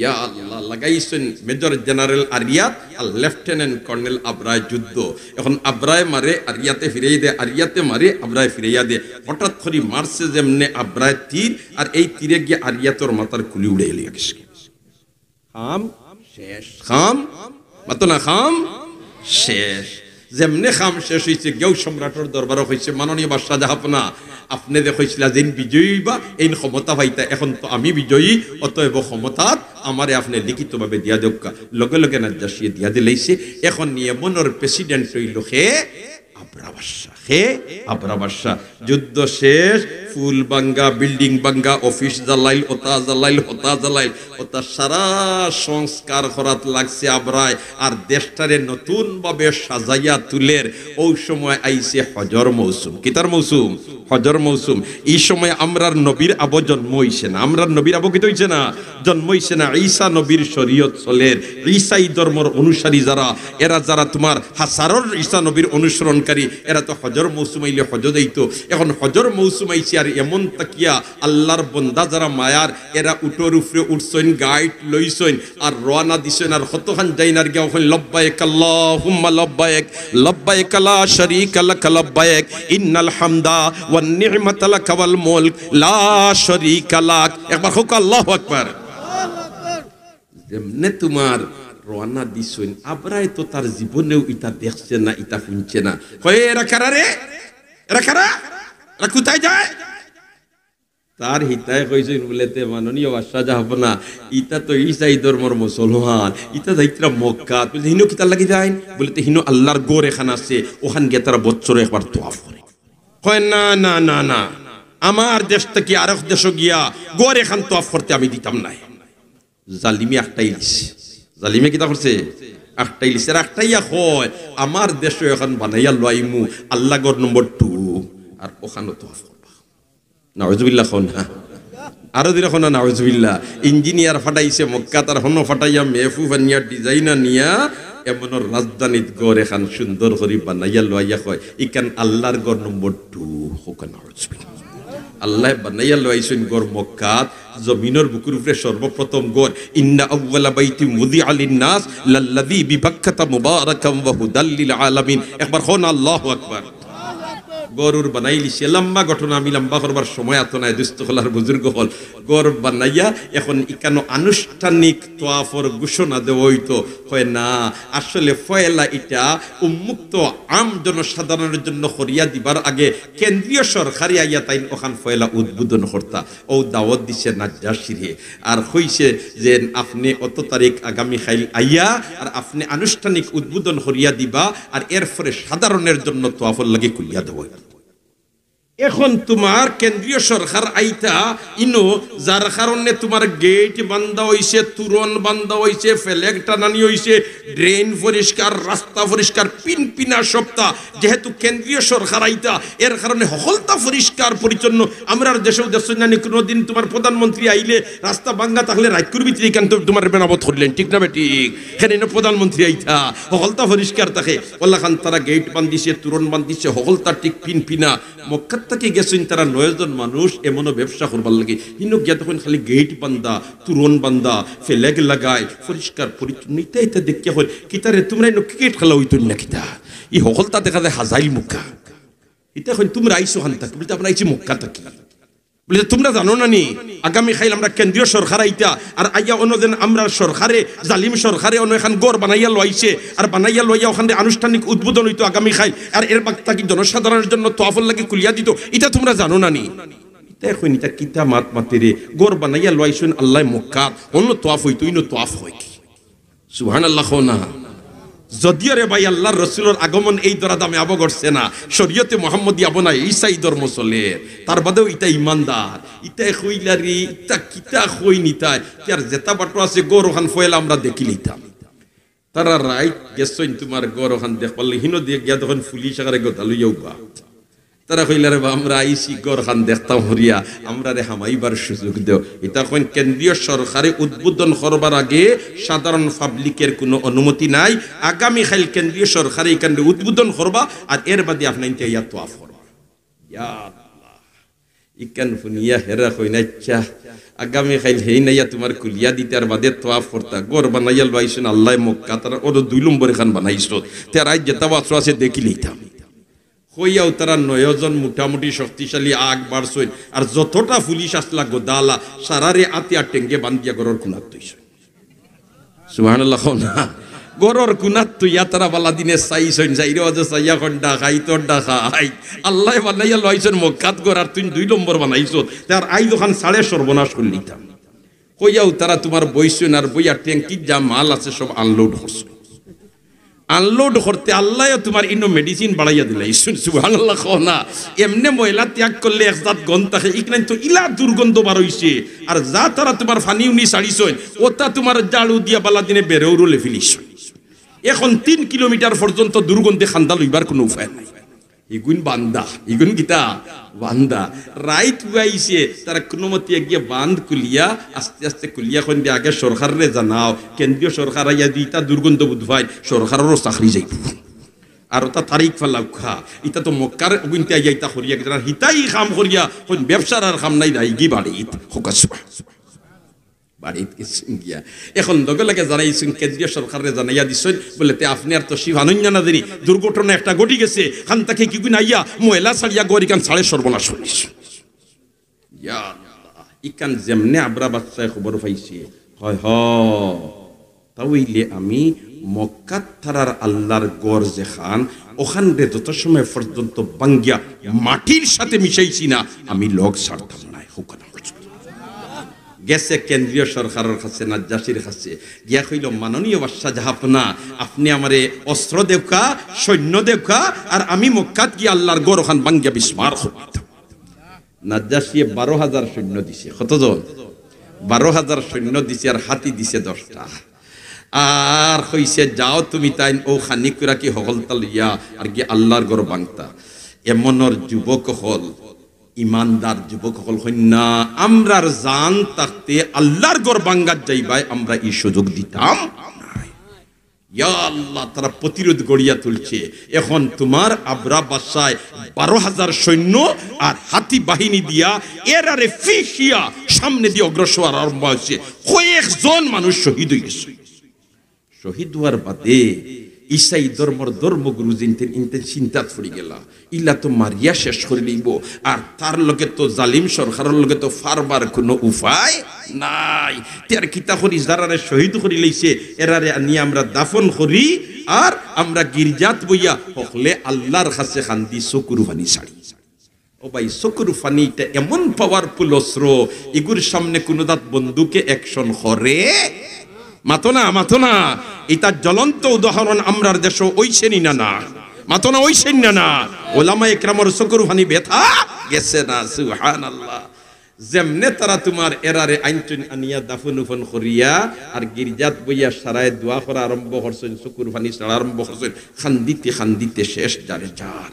Speaker 1: ইয়া আল্লাহ লাগাইছেন মেজর জেনারেল আরিয়াত আর লেফটেন্যান্ট কর্নেল আবরায় যুদ্ধ এখন আবরায় মারে আরিয়াতে ফিরিয়ে দে আরিয়াতে মারে আবরায় ফিরাইয়া দে হঠাৎ করে মারছে যেমনে আবরায় তীর আর এই তীরে গিয়ে আরিয়াতর মাথার কুলি উড়ে এলিয়া গেছে খাম শেষ খাম মাতনা খাম শেষ যেমনে খাম শেষ হয়েছে গেউ সম্রাটর দরবার হয়েছে মাননীয় বাদশাহ জাহাপনা আপনি দেখছিল যেন বিজয়ী বা এই ক্ষমতা পাইতা এখন তো আমি বিজয়ী অতএব ক্ষমতা আমারে আপনি লিখিতভাবে দিয়া দেবকা লগে লগে নাজ্জাসিয়ে দিয়া দিলাইছে এখন নিয়ে মনের প্রেসিডেন্ট হইল আবরা বাদশাহ যুদ্ধ শেষ ফুল বাঙ্গা বিল্ডিং বাঙ্গা অফিস জ্বালাইল ওতা জ্বালাইল হতা জ্বালাইল ওতা সারা সংস্কার করাত লাগছে আবরায় আর দেশটারে নতুন ভাবে সাজাইয়া তুলের ওই সময় আইছে হজর মৌসুম কিতার মৌসুম হজর মৌসুম এই সময় আমরার নবীর আবু জন্ম হইছে না আমরার নবীর আবু কি হইছে না জন্ম হইছে না ঈসা নবীর শরীয়ত চলের ঈসাই ধর্মের অনুসারী যারা এরা যারা তোমার হাসারর ঈসা নবীর অনুসরণকারী এরা তো হজর মৌসুম আইলে হজ দিত এখন হজর মৌসুম আইছে আর এমন তাকিয়া আল্লাহর বন্দা যারা মায়ার এরা উটোর উপরে উঠছেন গাইড লইছেন আর রওনা দিছেন আর কতখান যাইনার গিয়া ওখানে লব্বাইক আল্লাহুম্মা লব্বাইক লব্বাইক লা শারীকা লাক লব্বাইক ইন্নাল হামদা ওয়ান নি'মাতা লাক ওয়াল মুলক লা শারীকা লাক একবার হোক আল্লাহু আকবার যেমনে তোমার রওনা দিছেন আবরায় তো তার জীবনেও ইটা দেখছে না ইটা শুনছে না কয় এরা কারা রে এরা কারা এরা কোথায় যায় তার হিতায় কইছেন বলেতে মাননীয় বাদশাহ জাহাপনা ইটা তো ঈসাই ধর্মের মুসলমান ইটা যাইত্রা মক্কা বলে হিনো কিতা লাগি যায় বলেতে হিনো আল্লাহর গোর এখান আছে ওখান গিয়ে তারা বছরে একবার তোয়াফ করে কয় না না না না আমার দেশ থেকে আরেক দেশ গিয়া গোর এখান তোয়াফ করতে আমি দিতাম না জালিমি একটাই লিছে জালিমে কিতা করছে একটাই লিছে একটাইয়া হয় আমার দেশ এখন বানাইয়া লইমু আল্লাহ গর নম্বর 2 আর ওখানে তোয়াফ নাউজুবিল্লাহ কোন না আরো দিন কোন নাউজুবিল্লাহ ইঞ্জিনিয়ার ফাটাইছে মক্কা তার হন ফাটাইয়া মেহফু বানিয়া ডিজাইনার নিয়া এমন রাজধানীত গড় এখান সুন্দর করে বানাইয়া লইয়া কয় ইকান আল্লাহর গড় নম্বর 2 হোক নাউজুবিল্লাহ আল্লাহ বানাইয়া লইছেন গড় মক্কাত জমিনের বুকুর উপরে সর্বপ্রথম গড় ইন্না আউওয়ালা বাইতি মুদিআ লিন-নাস লাল্লাযী বিবাক্কাতা মুবারাকাম ওয়া হুদাল লিল আলামিন একবার কোন আল্লাহু আকবার গরুর বানাইলিছে লম্বা ঘটনা আমি লম্বা করবার সময় এত নাই দুস্থ হলার বুজুর্গ হল গর বানাইয়া এখন ইকানো আনুষ্ঠানিক তোয়াফর ঘোষণা দেওয়া হইতো হয় না আসলে ফয়লা এটা উন্মুক্ত আম জনসাধারণের জন্য করিয়া দিবার আগে কেন্দ্রীয় সরকারি আইয়া তাই ওখান ফয়লা উদ্বোধন করতা ও দাওয়াত দিছে নাজ্জাসিরে আর হইছে যে আপনি অত তারিখ আগামী খাইল আইয়া আর আপনি আনুষ্ঠানিক উদ্বোধন করিয়া দিবা আর এরপরে সাধারণের জন্য তোয়াফর লাগে খুলিয়া দেওয়া এখন তোমার কেন্দ্রীয় সরকার আইতা ইনো যার কারণে তোমার গেট বান্ধা হইছে তুরন বান্ধা হইছে ফ্ল্যাগ টানানি হইছে ড্রেন পরিষ্কার রাস্তা পরিষ্কার পিনপিনা সপ্তাহ যেহেতু কেন্দ্রীয় সরকার আইতা এর কারণে হলতা পরিষ্কার পরিচ্ছন্ন আমরা দেশেও দেশ জানি কোনোদিন তোমার প্রধানমন্ত্রী আইলে রাস্তা ভাঙ্গা তাহলে রাজ্যের ভিতরে কেন তোমার মেরামত করলেন ঠিক না বেঠিক এখানে প্রধানমন্ত্রী আইতা হলতা পরিষ্কার থাকে ওল্লা খান তারা গেট বান্ধিছে তুরন বান্ধিছে হলতা ঠিক পিনপিনা মক্কা থেকে গেছেন তারা 9 জন মানুষ এমনও ব্যবসা করবার লাগে হিন্দু গিয়া তখন খালি গেট বান্ধা তুরন বান্ধা ফ্ল্যাগ লাগায় পরিষ্কার পরিচ্ছন্ন এটা দেখতে হয় কিতারে তোমরা ক্রিকেট খেলা হইতো না কিতা ই হকলতা দেখা যায় হাজাইল মুক্কা এটা এখন তোমরা আইসো হান থাকি বলতে আমরা আইছি মক্কা থাকি বলে তোমরা জানো না নি আগামী খাইল আমরা কেন্দ্রীয় সরকার আইতা আর আইয়া অন্যদিন আমরা সরকারে জালিম সরকারে অন্য এখান গড় বানাইয়া লইছে আর বানাইয়া লইয়া ওখানে আনুষ্ঠানিক উদ্বোধন হইতো আগামী খাইল আর এর বাক্তা কি জনসাধারণের জন্য তোয়াফল লাগে কুলিয়া দিত এটা তোমরা জানো না নি দেখুন এটা কিতা মাত মাতিরে গড় বানাইয়া লইছুন আল্লাহ মক্কা অন্য তোয়াফ হইতো ইনো তোয়াফ হয় কি সুবহানাল্লাহ না যদিও রে ভাই আল্লাহর রসুলের আগমন এই দরা দামে আবো করছে না শরীয়তে মুহাম্মদী আবো না ঈসাই ধর্ম চলে তার বাদেও ইটা ইমানদার ইটা কইলারি ইটা কিতা কই নিতাই তার জেতা বাটো আছে গরখান ফয়েল আমরা দেখি লইতাম তারা রাইট গেছইন তোমার গরখান দেখপাল হিনো দিয়ে গিয়া তখন ফুলি সাগরে গোতা লইয়াও বা তারা কইলা রে আমরা আইসি গরখান দেখতাম হরিয়া আমরা রে হামাইবার সুযোগ দেও এটা কোন কেন্দ্রীয় সরকারে উদ্বোধন করবার আগে সাধারণ পাবলিকের কোনো অনুমতি নাই আগামী খাইল কেন্দ্রীয় সরকারে এখানে উদ্বোধন করবা আর এর বাদে আপনি ইয়া তোয়াফ করবা ইয়া আল্লাহ ইকান ফুনিয়া হেরা কইনা আচ্ছা আগামী খাইল হেই নাইয়া তোমার কুলিয়া দিতে আর বাদে তোয়াফ করতা গড় বানাইয়া লইছেন আল্লাহ মক্কা তারা ওর 2 নম্বর খান বানাইছো তে রাই যেটা বাচ্চা আছে দেখি লইতাম হইয়াও তারা 9 জন মোটামুটি শক্তিশালী আগ বাড়ছইন আর যতটা পুলিশ আসলা গোদালা সারারে আতিয়া টেঙ্গে বান্ধিয়া গরর কুনাত তৈছে সুবহানাল্লাহ না গরর কুনাত তুইয়া তারা বালা দিনে চাইছইন যাইরে অজ চাইয়া খন্ডা খাই তোরডা খাই আল্লাহ বানাইয়া লইছেন মক্কাত গর আর তুই 2 নম্বর বানাইছো তার আই দোকান সাড়ে সর্বনাশ করলিতাম হইয়াও তারা তোমার বইছইন আর বইয়া ট্যাঙ্কি যা মাল আছে সব আনলোড করছ আনলোড করতে আল্লাহ তোমার ইনো মেডিসিন বাড়াইয়া দিলাই সুবহানাল্লাহ না এমনে ময়লা ত্যাগ করলে একজাত গন্ধ থাকে ইকনাই তো ইলা দুর্গন্ধ বার হইছে আর যা তারা তোমার ফানি উনি ছাড়িছই ওটা তোমার জাড়ু দিয়া বালা দিনে বেরেও রলে ফেলিছ এখন 3 কিলোমিটার পর্যন্ত দুর্গন্ধে খান্দা লইবার কোনো উপায় নাই ইগুন বান্দা ইগুন গীতা বান্দা রাইট ওয়াইছে তারা কোনো মতে গিয়ে বান্ধ কুলিয়া আস্তে আস্তে কুলিয়া কোন দিয়ে আগে সরকারে জানাও কেন্দ্রীয় সরকার আইয়া দিতা দুর্গন্ধ বুধভাই সরকারেরও চাকরি যাইব আর ওটা তারিখ ফেলাও খা ইটা তো মক্কার গুনতে আইয়া ইটা করিয়া যারা হিতাই কাম করিয়া কোন ব্যবসার আর কাম নাই রাইগি বাড়ি হোকাস বাড়িত গেছেন গিয়া এখন লগে লগে জানাইছেন কেন্দ্রীয় সরকারে জানাইয়া দিছেন বলে তে আপনি আর তো শিবানন্য না জানি দুর্ঘটনা একটা ঘটি গেছে খান তাকে কি গুণ আইয়া ময়লা ছাড়িয়া গরিকান ছাড়ে সর্বনাশ হইছে ইয়া আল্লাহ ইকান যেমনে আবরা বাচ্চায় খবর পাইছে হয় তাইলে আমি মক্কা থারার আল্লাহর গর যে খান ওখান রে যত সময় পর্যন্ত বাঙ্গিয়া মাটির সাথে মিশাইছি না আমি লগ ছাড়তাম না হুকানা গেছে কেন্দ্রীয় সরকারের কাছে নাজ্জাসির কাছে গিয়া কইল মাননীয় বাদশাহ জাহাপনা আপনি আমারে অস্ত্র দেওকা সৈন্য দেওকা আর আমি মক্কাত গিয়ে আল্লাহর গর ওখান বাঙ্গিয়া বিস্মার করতাম নাজ্জাসি 12,000 সৈন্য দিছে কতজন 12,000 সৈন্য দিছে আর হাতি দিছে 10টা আর কইছে যাও তুমি তাই ও খানি কুরা কি হগলতা লইয়া আর গিয়ে আল্লাহর গর বাংতা এমনর যুবক হল ইমানদার যুবক হল না আমরার জান থাকতে আল্লাহর গর বাঙ্গাত যাইবাই আমরা এই সুযোগ দিতাম ইয়া আল্লাহ তারা প্রতিরোধ গড়িয়া তুলছে এখন তোমার আবরা বাদশায় 12,000 সৈন্য আর হাতি বাহিনী দিয়া এরারে ফিশিয়া সামনে দিয়ে অগ্রসর আরম্ভ হয়েছে কয়েকজন মানুষ শহীদ হয়েছে শহীদ হওয়ার বাদে ইসাই ধর্মগুরু ইনতে চিন্তা পড়ি গেলা ইলা তো মারিয়া শেষ করে লইব আর তার লগে তো জালিম সরকারের লগে তো ফারবার কোনো উপায় নাই তার কিতা করি যারারে শহীদ করে লইছে এরারে নিয়ে আমরা দাফন করি আর আমরা গির্জাত বইয়া হকলে আল্লাহর কাছে খান্দি চকুর পানি ছাড়ি ও ভাই চকুর পানিটা এমন পাওয়ারফুল অস্ত্র এগুর সামনে কোনো দাঁত বন্দুকে অ্যাকশন করে মাতো না এটা জ্বলন্ত উদাহরণ আমরার দেশ ওইছেনি না মাতো না ওইছেন না ওলামা ইকরামর চকুর পানি ব্যথা গেছে না সুবহানাল্লাহ যেমনে তারা তোমার এরারে আইনচুন আনিয়া দাফন উফন করিয়া আর গির্জাত বইয়া সারায় দোয়া করা আরম্ভ করছেন চকুর পানি ছাড়া আরম্ভ করছেন খান্দিতে শেষ যারে যার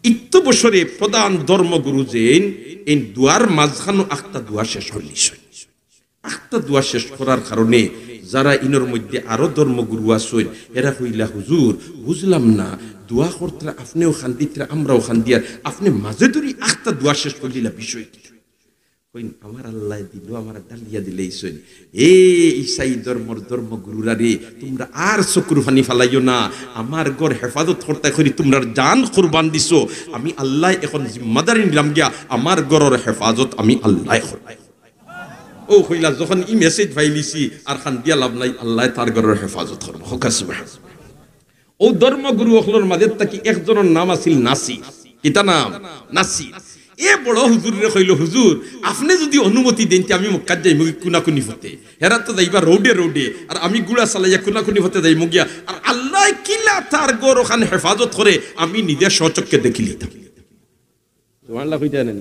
Speaker 1: ইত্য বছরে প্রধান ধর্মগুরু যেন এই দুয়ার মাঝখানো আখটা দোয়া শেষ হলিস আখটা দোয়া শেষ করার কারণে যারা ইনোর মধ্যে আরো ধর্মগুরু আছেন এরা কইলা হুজুর বুঝলাম না দোয়া করতে আপনিও খান্দিতে আমরাও খান্দিয়ার আপনি মাঝে ধরি আখটা দোয়া শেষ করলিলা বিষয় কি কইন আমার আল্লাহ দিল আমার ডালিয়া দিলেই সইন এ ইসাই ধর্মগুরুরা রে তোমরা আর চকুর ফানি ফালাইও না আমার ঘর হেফাজত করতে করি তোমরা জান কুরবান দিছো আমি আল্লাহ এখন জিম্মাদারি নিলাম গিয়া আমার ঘরের হেফাজত আমি আল্লাহ করব ও কইলা যখন ই মেসেজ ফাইলিছি আর খান দিয়া লাভ নাই আল্লাহ তার ঘরের হেফাজত করব হোক সুবহানাল্লাহ ও ধর্মগুরু হলর মাঝে তাকি একজনের নাম আছিল নাসি কিতা নাম নাসি এ বড় হুজুর রে কইল হুজুর আপনি যদি অনুমতি দেন আমি মক্কা যাই মুগি কুনাকুনি হতে হেরা তো যাইবা রোডে আর আমি গুড়া চালাইয়া কুনাকুনি হতে যাই মুগিয়া আর আল্লাহ কিলা তার গর ওখানে হেফাজত করে আমি নিজে সচক্ষে দেখিলি সুবহানাল্লাহ কইতা নেন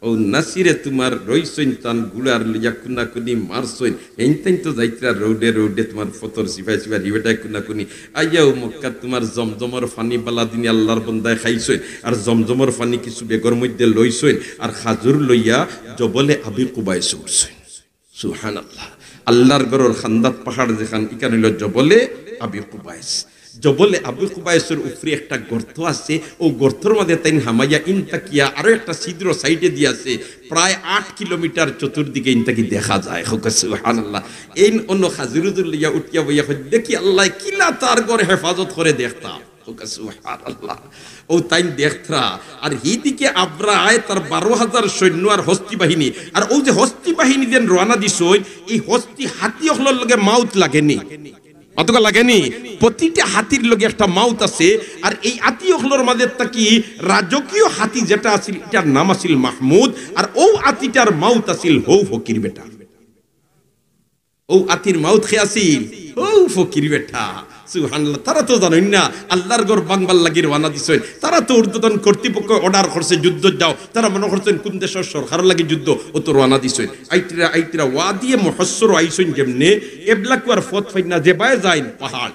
Speaker 1: ও নাসিরে তোমার রইসইন তান গুলার লিয়া কুনাকুনি মারসইন এইতেন তো যাইত্রা রোডে তোমার ফতর সিফাই রিবেটাই কুনাকুনি আইয়াও মক্কা তোমার জমজমর ফানি বালা দিন আল্লাহর বন্দায় খাইছইন আর জমজমর ফানি কিছু বেগর মধ্যে লইছইন আর খাজুর লইয়া জবলে আবি কুবাইস উঠছইন সুবহানাল্লাহ আল্লাহর গরর খান্দাত পাহাড় যেখান ইকান হইল জবলে আবি কুবাইস জবলে আবু কুবাইসের উপরে একটা গর্ত আছে ও গর্তর মধ্যে তাই হামাইয়া ইনতাকিয়া আরো একটা ছিদ্র সাইডে দিয়েছে প্রায় 8 কিলোমিটার চতুর্দিকে ইনতাকি দেখা যায় সুবহানাল্লাহ এই অন্য খাজুরুদুল লিয়া উঠিয়া বইয়া দেখি আল্লাহ কিলা তার ঘরে হেফাজত করে দেখতা সুবহানাল্লাহ ও তাই দেখতা আর এইদিকে আব্রাহায় তার 12,000 সৈন্য আর হস্তি বাহিনী আর ও যে হস্তি বাহিনী দেন রওনা দিছই এই হস্তি হাতি হলর লগে মাউত লাগেনি অতকা লাগেনি প্রতিটা হাতির লগে একটা মাউত আছে আর এই আতিয়গুলোর মাঝে তাকি রাজকীয় হাতি যেটা আছিল এটার নাম আছিল মাহমুদ আর ও আতিটার মাউত আছিল হৌ ফকির বেটা ও আতির মাউত খে আছিল হৌ ফকির বেটা সুবহানাল্লাহ তারা তো জানেন না আল্লাহর ঘর বাংবাল লাগি রওনা দিছেন তারা তো উর্দুতন কর্তৃপক্ষ অর্ডার করছে যুদ্ধ যাও তারা মনে করছেন কোন দেশের সরকার লাগি যুদ্ধ ও তো রওনা দিছেন আইতরা ওয়াদিয়ে মুহাসসর আইছেন যেমনে এবলাকুয়ার ফত ফাইনা যে বায় যাইন পাহাড়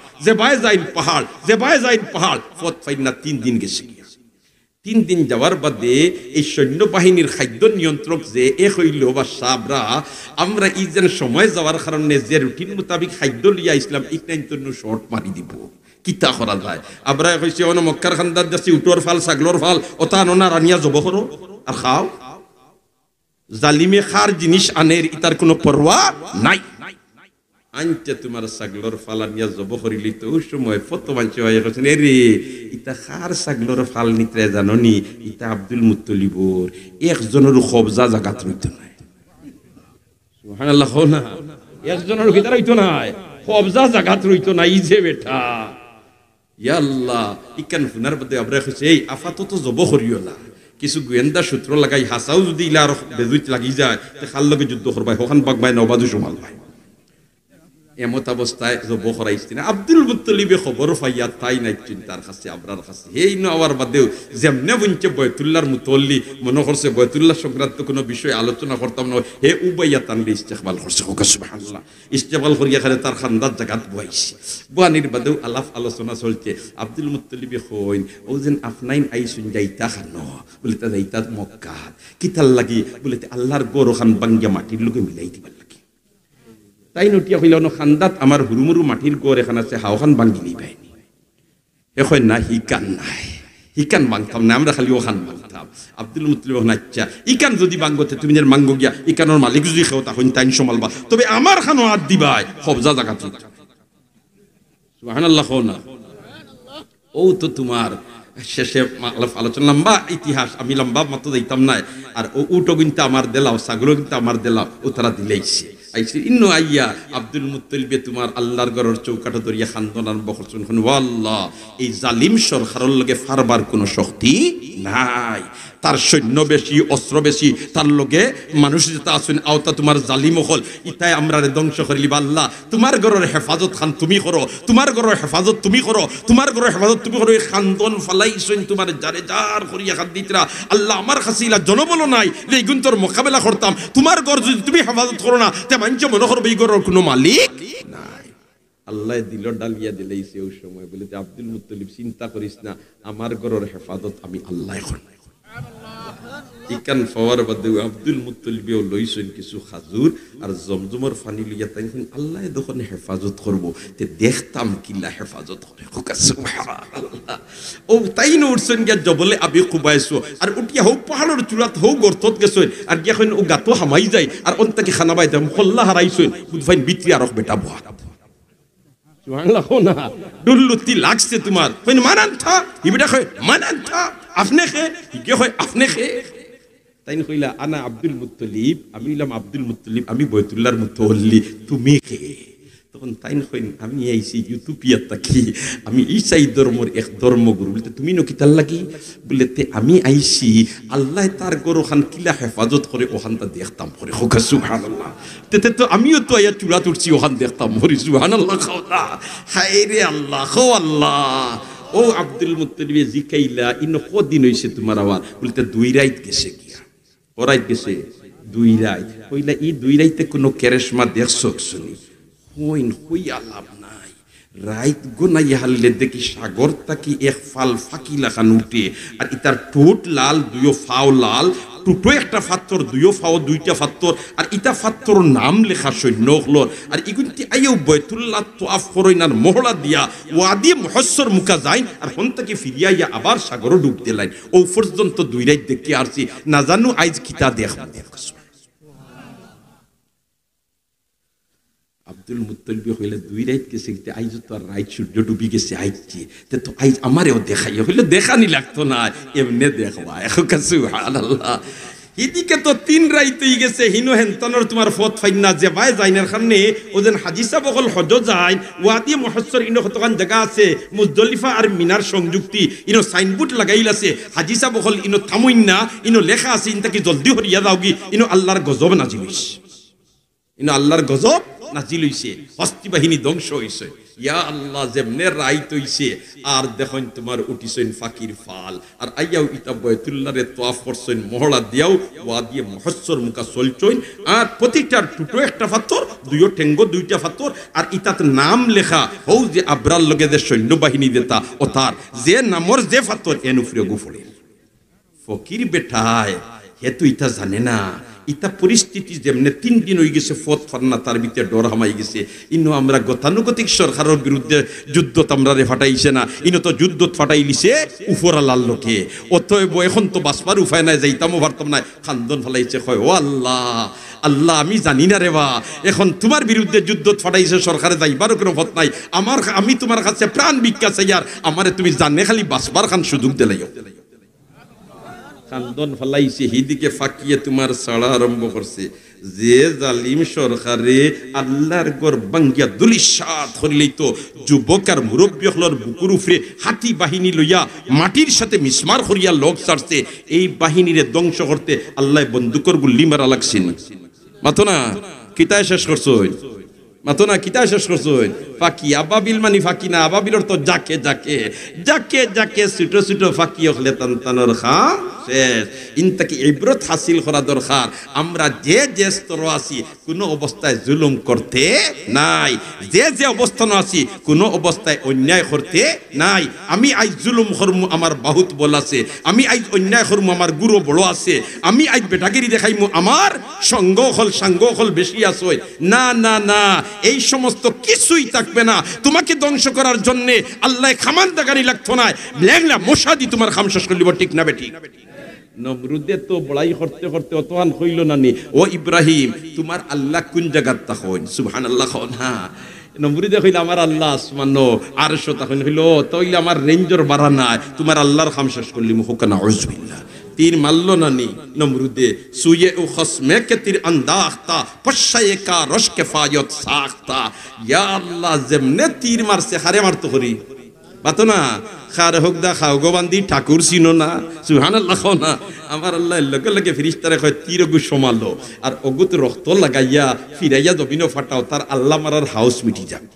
Speaker 1: ফত ফাইনা 3 দিন গেছে 3 দিন যাওয়ার বাদে এই সৈন্যবাহিনীর খাদ্য নিয়ন্ত্রক যে এ হইল বা সাবরা আমরা ইজেন সময় যাওয়ার কারণে যে রুটিন মোতাবিক খাদ্য লিয়া ইসলাম ইকনাইন্তন্য শর্ট মারি দিব কিতা করা যায় আমরা কইছি অন মক্কার খান্দার দাসি উটর ফাল ছাগলর ফাল ওতা ননা রানিয়া জব করো আর খাও জালিমে খার জিনিস আনের ইতার কোনো পরোয়া নাই আনতে তোমার ছাগলর ফালা নিয়া জব করিলি তো ওই সময় ফত মানছে হয়ে গেছে রে ইতা খার ছাগলর ফাল নিতে জাননি ইতা আব্দুল মুত্তলিবর একজনের কবজা জাগাত রইতো না সুবহানাল্লাহ না একজনের কি তার হইতো না কবজা জাগাত রইতো না ই যে বেটা ইয়া আল্লাহ ইকান ফুনার বদে আবরা কইছে এই আফাতত জব করিও না কিছু গোয়েন্দা সূত্র লাগাই হাসাও যদি ইলার বেজুত লাগি যায় তে খাল লগে যুদ্ধ করবাই হখান বাগবাই নবাদু সমাল ভাই এমত অবস্থায় জব করাইছি না আব্দুল মুত্তলিবে খবর পাইয়া তাই নাই চিন্তার কাছে আবরার কাছে এই ন আবার বাদেও যেমনে বুনছে বয়তুল্লাহর মুতল্লি মনে করছে বয়তুল্লাহ সংক্রান্ত কোনো বিষয় আলোচনা করতাম না হে উবাইয়া তানলে ইস্তেকবাল করছে সুবহানাল্লাহ ইস্তেকবাল করিয়া খালে তার খান্দার জায়গাত বইছে বুয়ানির বাদেও আলাপ আলোচনা চলছে আব্দুল মুত্তলিবে কইন ও যেন আপনাইন আইসুন যাইতা খানো বলে তা যাইতা মক্কা কিতাল লাগি বলে আল্লাহর গরু খান বাঙ্গিয়া মাটির লগে মিলাই দিবা তাই নটিয়া কইল খান্দাত আমার হুরুমুরু মাটির গড় এখান আছে হাওখান বাঙ্গি নিবাই এখন না হিকান নাই হিকান বাংতাম না আমরা খালি ওখান বাংতাম আব্দুল মুত্তলিব আচ্ছা ইকান যদি বাঙ্গতে তুমি যেন মাঙ্গ গিয়া ইকানোর মালিক যদি খেও তখন তাইন সমালবা তবে আমার খানো আর দিবাই কবজা জায়গা ঠিক সুবহানাল্লাহ না ও তো তোমার শেষে আলোচনা লম্বা ইতিহাস আমি লম্বা মতো দিতাম না আর ও উটো কিন্তু আমার দিলাও ছাগল কিন্তু আমার দিলাও ও তারা দিলেইছে আইছে ইন্নু আইয়া আব্দুল মুত্তলিবে তোমার আল্লাহর ঘরের চৌকাঠা ধরিয়া খান্দন আরম্ভ করছেন ওয়াল্লাহ এই জালিম সরকারের লগে ফারবার কোনো শক্তি নাই তার সৈন্য বেশি অস্ত্র বেশি তার লগে মানুষ যেটা আছেন আওতা তোমার জালিম হল ইতাই আমরা ধ্বংস করিলিবা আল্লাহ তোমার ঘরের হেফাজত খান তুমি করো তোমার ঘরের হেফাজত তুমি করো তোমার ঘরের হেফাজত তুমি করো এই খান্দন ফালাইছেন তোমার যারে যার করিয়া খান দিতরা আল্লাহ আমার খাসিলা জনবল নাই যে এই গুন্তর মোকাবেলা করতাম তোমার ঘর যদি তুমি হেফাজত করো না তে মানছ মনে করবে এই ঘরের কোনো মালিক নাই আল্লাহ দিল ডালিয়া দিলেইছে ওই সময় বলে যে আব্দুল মুত্তলিব চিন্তা করিস না আমার ঘরের হেফাজত আমি আল্লাহ করব ইকান পাওয়ার বাদে আব্দুল মুত্তালিবেও লইছেন কিছু খাজুর আর জমজমের পানি লইয়া তাই আল্লাহ যখন হেফাজত করবো তে দেখতাম কিল্লা হেফাজত করে সুবহানাল্লাহ। ও তাই না উঠছেন গিয়া জবলে আবি কুবাইছো আর উঠিয়া হোক পাহাড়ের চূড়াত হোক গর্তত গেছেন আর গিয়া ও গাতো হামাই যায় আর অন্তাকে খানা বাইতে হল্লা হারাইছেন বুধভাইন বিত্রি আরক বেটা বুয়া সুবহানাল্লাহ না দুল্লুতি লাগছে তোমার কইন মানান থা ইবিটা কই মানান থা আপনি খে কে হয় আপনি খে তাই কইলা আনা আব্দুল মুত্তালিব আমি হইলাম আব্দুল মুত্তালিব আমি বাইতুল্লাহর মুতাওয়াল্লি তুমি কে তখন তাই কইন আমি আইছি ইউটোপিয়া থাকি আমি ঈসাই ধর্মের এক ধর্মগুরু বলতে তুমি নকিতাল লাগি বলতে আমি আইছি আল্লাহ তার গরুখান কিলা হেফাজত করে ওখানটা দেখতাম করে হোক সুবহানাল্লাহ তেতে তো আমিও তো আয়া চূড়া তুলছি ওখান দেখতাম হরি সুবহানাল্লাহ খাওয়া হায় রে আল্লাহ খো আল্লাহ ও আব্দুল মুত্তালিব জিকাইলা ইন কদিন হইছে তোমার আবার বলতে 2 রাত গেছে গিয়া ওরাইত গেছে 2 রাত কইলা ই 2 রাইতে কোনো কেরেশমা দেখছো শুনি হইন হইয়া লাভ নাই রাইত গোনাই হাললে দেখি সাগর তাকি এক ফাল ফাকিলা খান উঠে আর ইতার ঠোঁট লাল দুইও ফাও লাল টুটো একটা ফাত্তর দুইও ফাও দুইটা ফাত্তর আর ইতা ফাত্তর নাম লেখা সৈন্য হলোর আর ইগুনতি আইও বাইতুল্লাহ তোয়াফ করইনার মহড়া দিয়া ওয়াদি মুহসর মুকা যায় আর হন থেকে ফিরিয়া ইয়া আবার সাগর ডুব দিলাইন ও পর্যন্ত 2 রাত দেখি আসছি না জানো আইজ কিতা দেখ আব্দুল মুত্তালিব হইলে 2 রাত গেছে আইজ তো আর রাত সূর্য ডুবি গেছে আইছি তে তো আইজ আমারেও দেখাই হইলে দেখানি লাগতো না এমনে দেখবা এখন সুবহানাল্লাহ এদিকে তো 3 রাইতেই গেছে হিনো হেনতনর তোমার ফত ফাইনা যে ভাই যাইনার খানে ওজন হাজিসা বকল হজ যায় ওয়াদি মুহসর ইনো কতখান জায়গা আছে মুজদলিফা আর মিনার সংযুক্তি ইনো সাইনবোর্ড লাগাইল আছে হাজিসা বকল ইনো থামুইন না ইনো লেখা আছে ইনতাকি জলদি হরিয়া দাওগি ইনো আল্লাহর গজব নাজিল হইছে ইনো আল্লাহর গজব নাজিল হইছে হস্তি বাহিনী ধ্বংস হইছে ইয়া আল্লাহ যেমনে রাইত হইছে আর দেখুন তোমার উঠিছেন ফাকির ফাল আর আইয়াও ইতা বাইতুল্লাহরে তোয়াফ করছেন মহড়া দিয়াও ওয়াদি মুহসর মুকা চলছইন আর প্রতিটার টুটো একটা পাথর দুইও ঠেঙ্গো 2টা পাথর আর ইতাত নাম লেখা হও যে আবরাল লগে যে সৈন্যবাহিনী দেতা ও তার যে নামর যে পাথর এনুফরে গুফড়ে ফকির বেটায় হেতু ইতা জানে না ইতা পরিস্থিতি যেমনে 3 দিন হয়ে গেছে ফত ফান্না তার ভিতরে ডর হামাই গেছে ইনো আমরা গতানুগতিক সরকারের বিরুদ্ধে যুদ্ধ তামরারে ফাটাইছে না ইনো তো যুদ্ধ ফাটাইলিছে উপর আল্লাহর লোকে অতএব এখন তো বাসপার উপায় নাই যাইতামও পারতাম না খান্দন ফলাইছে কয় ও আল্লাহ আল্লাহ আমি জানি না রে বা এখন তোমার বিরুদ্ধে যুদ্ধ ফাটাইছে সরকারে যাইবারও কোনো পথ নাই আমি তোমার কাছে প্রাণ ভিক্ষা চাই আর আমারে তুমি জানে খালি বাসবার খান সুযোগ দিলাইও কান্দন ফলাইছে হিদিকে ফাকিয়ে তোমার সাড়া আরম্ভ করছে যে জালিম সরকারে আল্লাহর গর বাঙ্গিয়া দুলিশাত করিলেই তো যুবক আর মুরব্বী হলর বুকুর উপরে হাতি বাহিনী লইয়া মাটির সাথে মিসমার করিয়া লোক ছাড়ছে এই বাহিনীরে ধ্বংস করতে আল্লাহ বন্দুকর গুল্লি মারা লাগছেন মাতো না কিতায় শেষ করছো মাতো না কিতায় শেষ করছো ফাঁকি আবাবিল মানি ফাঁকি না আবাবিলর তো যাকে যাকে যাকে যাকে ছোট ছোট ফাঁকি হলে তানতানোর খাম শেষ ইনতাকি ইবরত হাসিল করা দরকার আমরা যে যে স্তর আছি কোনো অবস্থায় জুলুম করতে নাই যে যে অবস্থানে আছি কোনো অবস্থায় অন্যায় করতে নাই আমি আজ জুলুম করমু আমার বহুত বল আছে আমি আজ অন্যায় করমু আমার গুরু বড় আছে আমি আজ বেটাগিরি দেখাইমু আমার সঙ্গ হল বেশি আছে না না না এই সমস্ত কিছুই থাকবে না তোমাকে ধ্বংস করার জন্য আল্লাহ খামানদাগানি লাগতো না লেগলা মশাদি তোমার খাম শেষ করলিব ঠিক না বেটি নমরুদে তো বড়াই করতে করতে অতহান হইল না নি ও ইব্রাহিম তোমার আল্লাহ কোন জায়গাত তখন সুবহানাল্লাহ না নমরুদে কইল আমার আল্লাহ আসমান আরশ তখন হইল তাইলে আমার রেঞ্জর বাড়া নাই তোমার আল্লাহর খাম শেষ করলি মুখকানা আউযুবিল্লাহ तीर मल्लो ननी नमरुदे सुये उ खस्मे के तीर अंदाख्ता पश्चाए का रश के फायत साख्ता या अल्लाह जमने तीर मार से हरे मार तो करी बातो ना खार होगदा खाओगो बंदी ठाकुर सीनो ना सुबहानाल्लाह खो ना আমার আল্লাহ লগে লগে ফেরেশতারে কয় তীর গু সমালো আর অগুত রক্ত লাগাইয়া ফিরাইয়া জমিনও ফাটাও তার আল্লাহ মারার হাউস মিটি যাক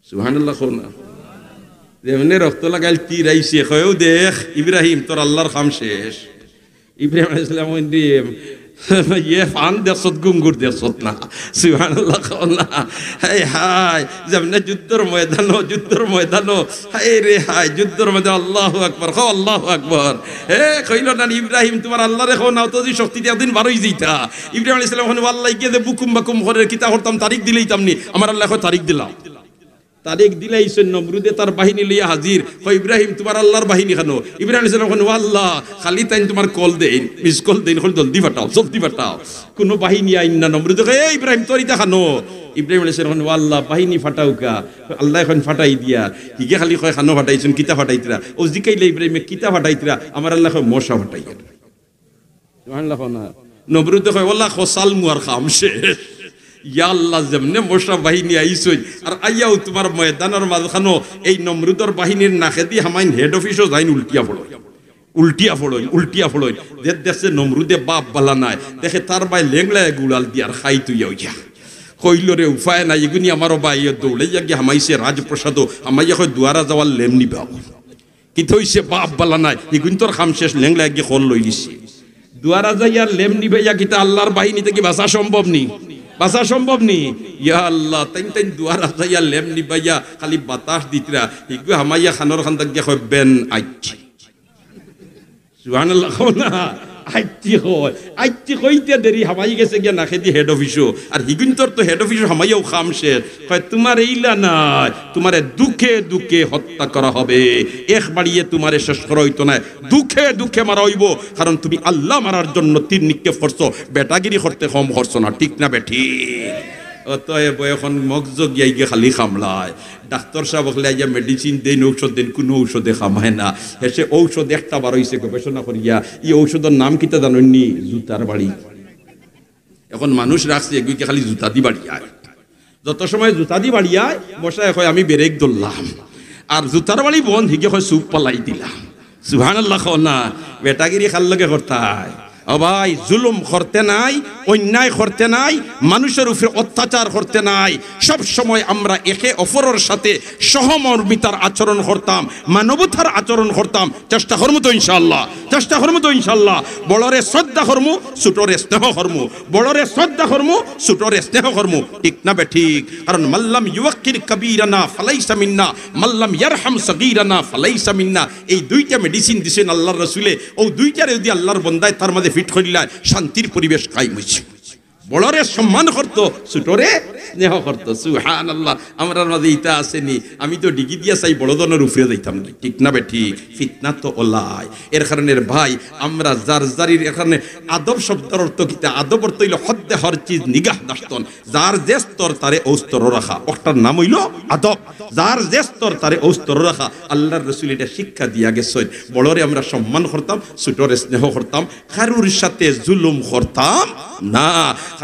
Speaker 1: সুবহানাল্লাহ খো না যেমনে রক্ত লাগাইল তীর আইছে কয়ও দেখ ইব্রাহিম তোর আল্লাহর কাম শেষ ইব্রাহিম আলাইহিস সালাম ইয়ে ফান দেশত গুঙ্গুর দেশত না সুবহানাল্লাহ না হাই হাই যেমনে যুদ্ধর ময়দানো হাই রে হাই যুদ্ধর ময়দান আল্লাহু আকবার খাও আল্লাহু আকবার হে কইল না ইব্রাহিম তোমার আল্লাহ রেখো না তো যে শক্তি দিয়ে একদিন বারোই যাইতা ইব্রাহিম আলাইহিস সালাম আল্লাহ গিয়ে যে বুকুম বাকুম করে কিতা করতাম তারিখ দিলেইতাম নি আমার আল্লাহ তারিখ দিলাম তারিখ দিলাইছেন নমরুদে তার বাহিনী লইয়া হাজির কই ইব্রাহিম তোমার আল্লাহর বাহিনী খানো ইব্রাহিম আলাইহিস সালাম ও আল্লাহ খালি তাই তোমার কল দেন মিস কল দেন কল জলদি পাঠাও কোন বাহিনী আইন না নমরুদে কই এই ইব্রাহিম তোর ইতা খানো ইব্রাহিম আলাইহিস সালাম ও আল্লাহ বাহিনী ফাটাও কা আল্লাহ এখন ফাটাই দিয়া হিগে খালি কয় খানো ফাটাইছেন কিতা ফাটাইতরা ও জিকাইলে ইব্রাহিম কিতা ফাটাইতরা আমার আল্লাহ কয় মশা ফাটাইয়া সুবহানাল্লাহ না নমরুদে কয় আল্লাহ খসাল মুয়ার খামছে ইয়া আল্লাহ যেমনে মশা বাহিনী আইছই আর আইয়াও তোমার ময়দানের মাঝখানো এই নমরুদর বাহিনীর নাকে দিয়ে হামাইন হেড অফিসও যাইন উল্টিয়া ফড়ই দেশে নমরুদে বাপ বালা নাই দেখে তার বাই লেংলায় গুড়াল দিয়ার খাই তুই ইয়া কইল রে উপায় নাই এগুনি আমারও বাই দৌড়ে গিয়ে হামাইছে রাজপ্রসাদ হামাইয়া হয় দুয়ারা যাওয়ার লেম নিবা কি থইছে বাপ বালা নাই এগুন তোর খাম শেষ লেংলায় গিয়ে খল লই দিছে দুয়ারা যাইয়ার লেম নিবে ইয়া কিতা আল্লাহর বাহিনীতে কি বাঁচা সম্ভব নি ইয়া আল্লাহ তাইন দুয়ারা যাইয়া লেম নিবাইয়া খালি বাতাস দিতরা ইগু হামাইয়া খানর খান তাক গিয়া কইবেন আইছি সুবহানাল্লাহ না আইতি কইতে দেরি হামাই গেছে গিয়া নাখে দি হেড অফিসও আর হিগুন্তর তো হেড অফিসও হামাইয়াও খামছে কয় তোমার এইলা নাই তোমারে দুঃখে হত্যা করা হবে এক বাড়িয়ে তোমারে শেষ করা হইতো না দুঃখে মারা হইব কারণ তুমি আল্লাহ মারার জন্য তীর নিক্ষেপ করছো বেটাগিরি করতে কম করছো না ঠিক না বেঠি অতএব এখন মগজ গিয়ে গিয়ে খালি খামলায় ডাক্তার সাহেব হলে মেডিসিন দেন ঔষধ দেন কোনো ঔষধে খামায় না হেসে ঔষধ একটা বার হইছে গবেষণা করিয়া এই ঔষধের নাম কিতা জানেননি জুতার বাড়ি এখন মানুষ রাখছে এগুলিকে খালি জুতা দি বাড়ি আয় যত সময় জুতা দি বাড়ি আয় বসায় হয় আমি ব্রেক ধরলাম আর জুতার বাড়ি বন্ধ হিগে হয় সুপ পালাই দিলাম সুবহানাল্লাহ না বেটাগিরি খাল লগে করতায় ও ভাই জুলুম করতে নাই অন্যায় করতে নাই মানুষের উপরে অত্যাচার করতে নাই সব সময় আমরা একে অপরের সাথে সহমর্মিতার আচরণ করতাম মানবতার আচরণ করতাম চেষ্টা করমু তো ইনশাআল্লাহ বড়রে শ্রদ্ধা করমু ছোটরে স্নেহ করমু ঠিক না বে ঠিক কারণ মাল্লাম ইউক্কির কবীরানা ফালাইসা মিন্না মাল্লাম ইয়ারহাম সগীরানা ফালাইসা মিন্না এই দুইটা মেডিসিন দিছেন আল্লাহর রাসূলে ও দুইটারে যদি আল্লাহর বান্দায় তার মাঝে ফিট করিলা শান্তির পরিবেশ কায়েম হইছে বড়রে সম্মান করতো ছোটরে স্নেহ করতো সুবহানাল্লাহ আমরার মাঝে ইটা আসেনি আমি তো ডিগি দিয়া চাই বড়জনের উপরে যাইতাম না ঠিক না বে ঠিক ফিতনা তো ওলাই এর কারণে ভাই আমরা জারির এখানে আদব শব্দের অর্থ কিতা আদব অর্থ হইল হদ্দে হর চিজ নিগাহ দাস্তন যার যে স্তর তারে ও স্তর রাখা ওটার নাম হইল আদব যার যে স্তর তারে ও স্তর রাখা আল্লাহর রাসূল এটা শিক্ষা দিয়া গেছেন বড়রে আমরা সম্মান করতাম ছোটরে স্নেহ করতাম কারুর সাথে জুলুম করতাম না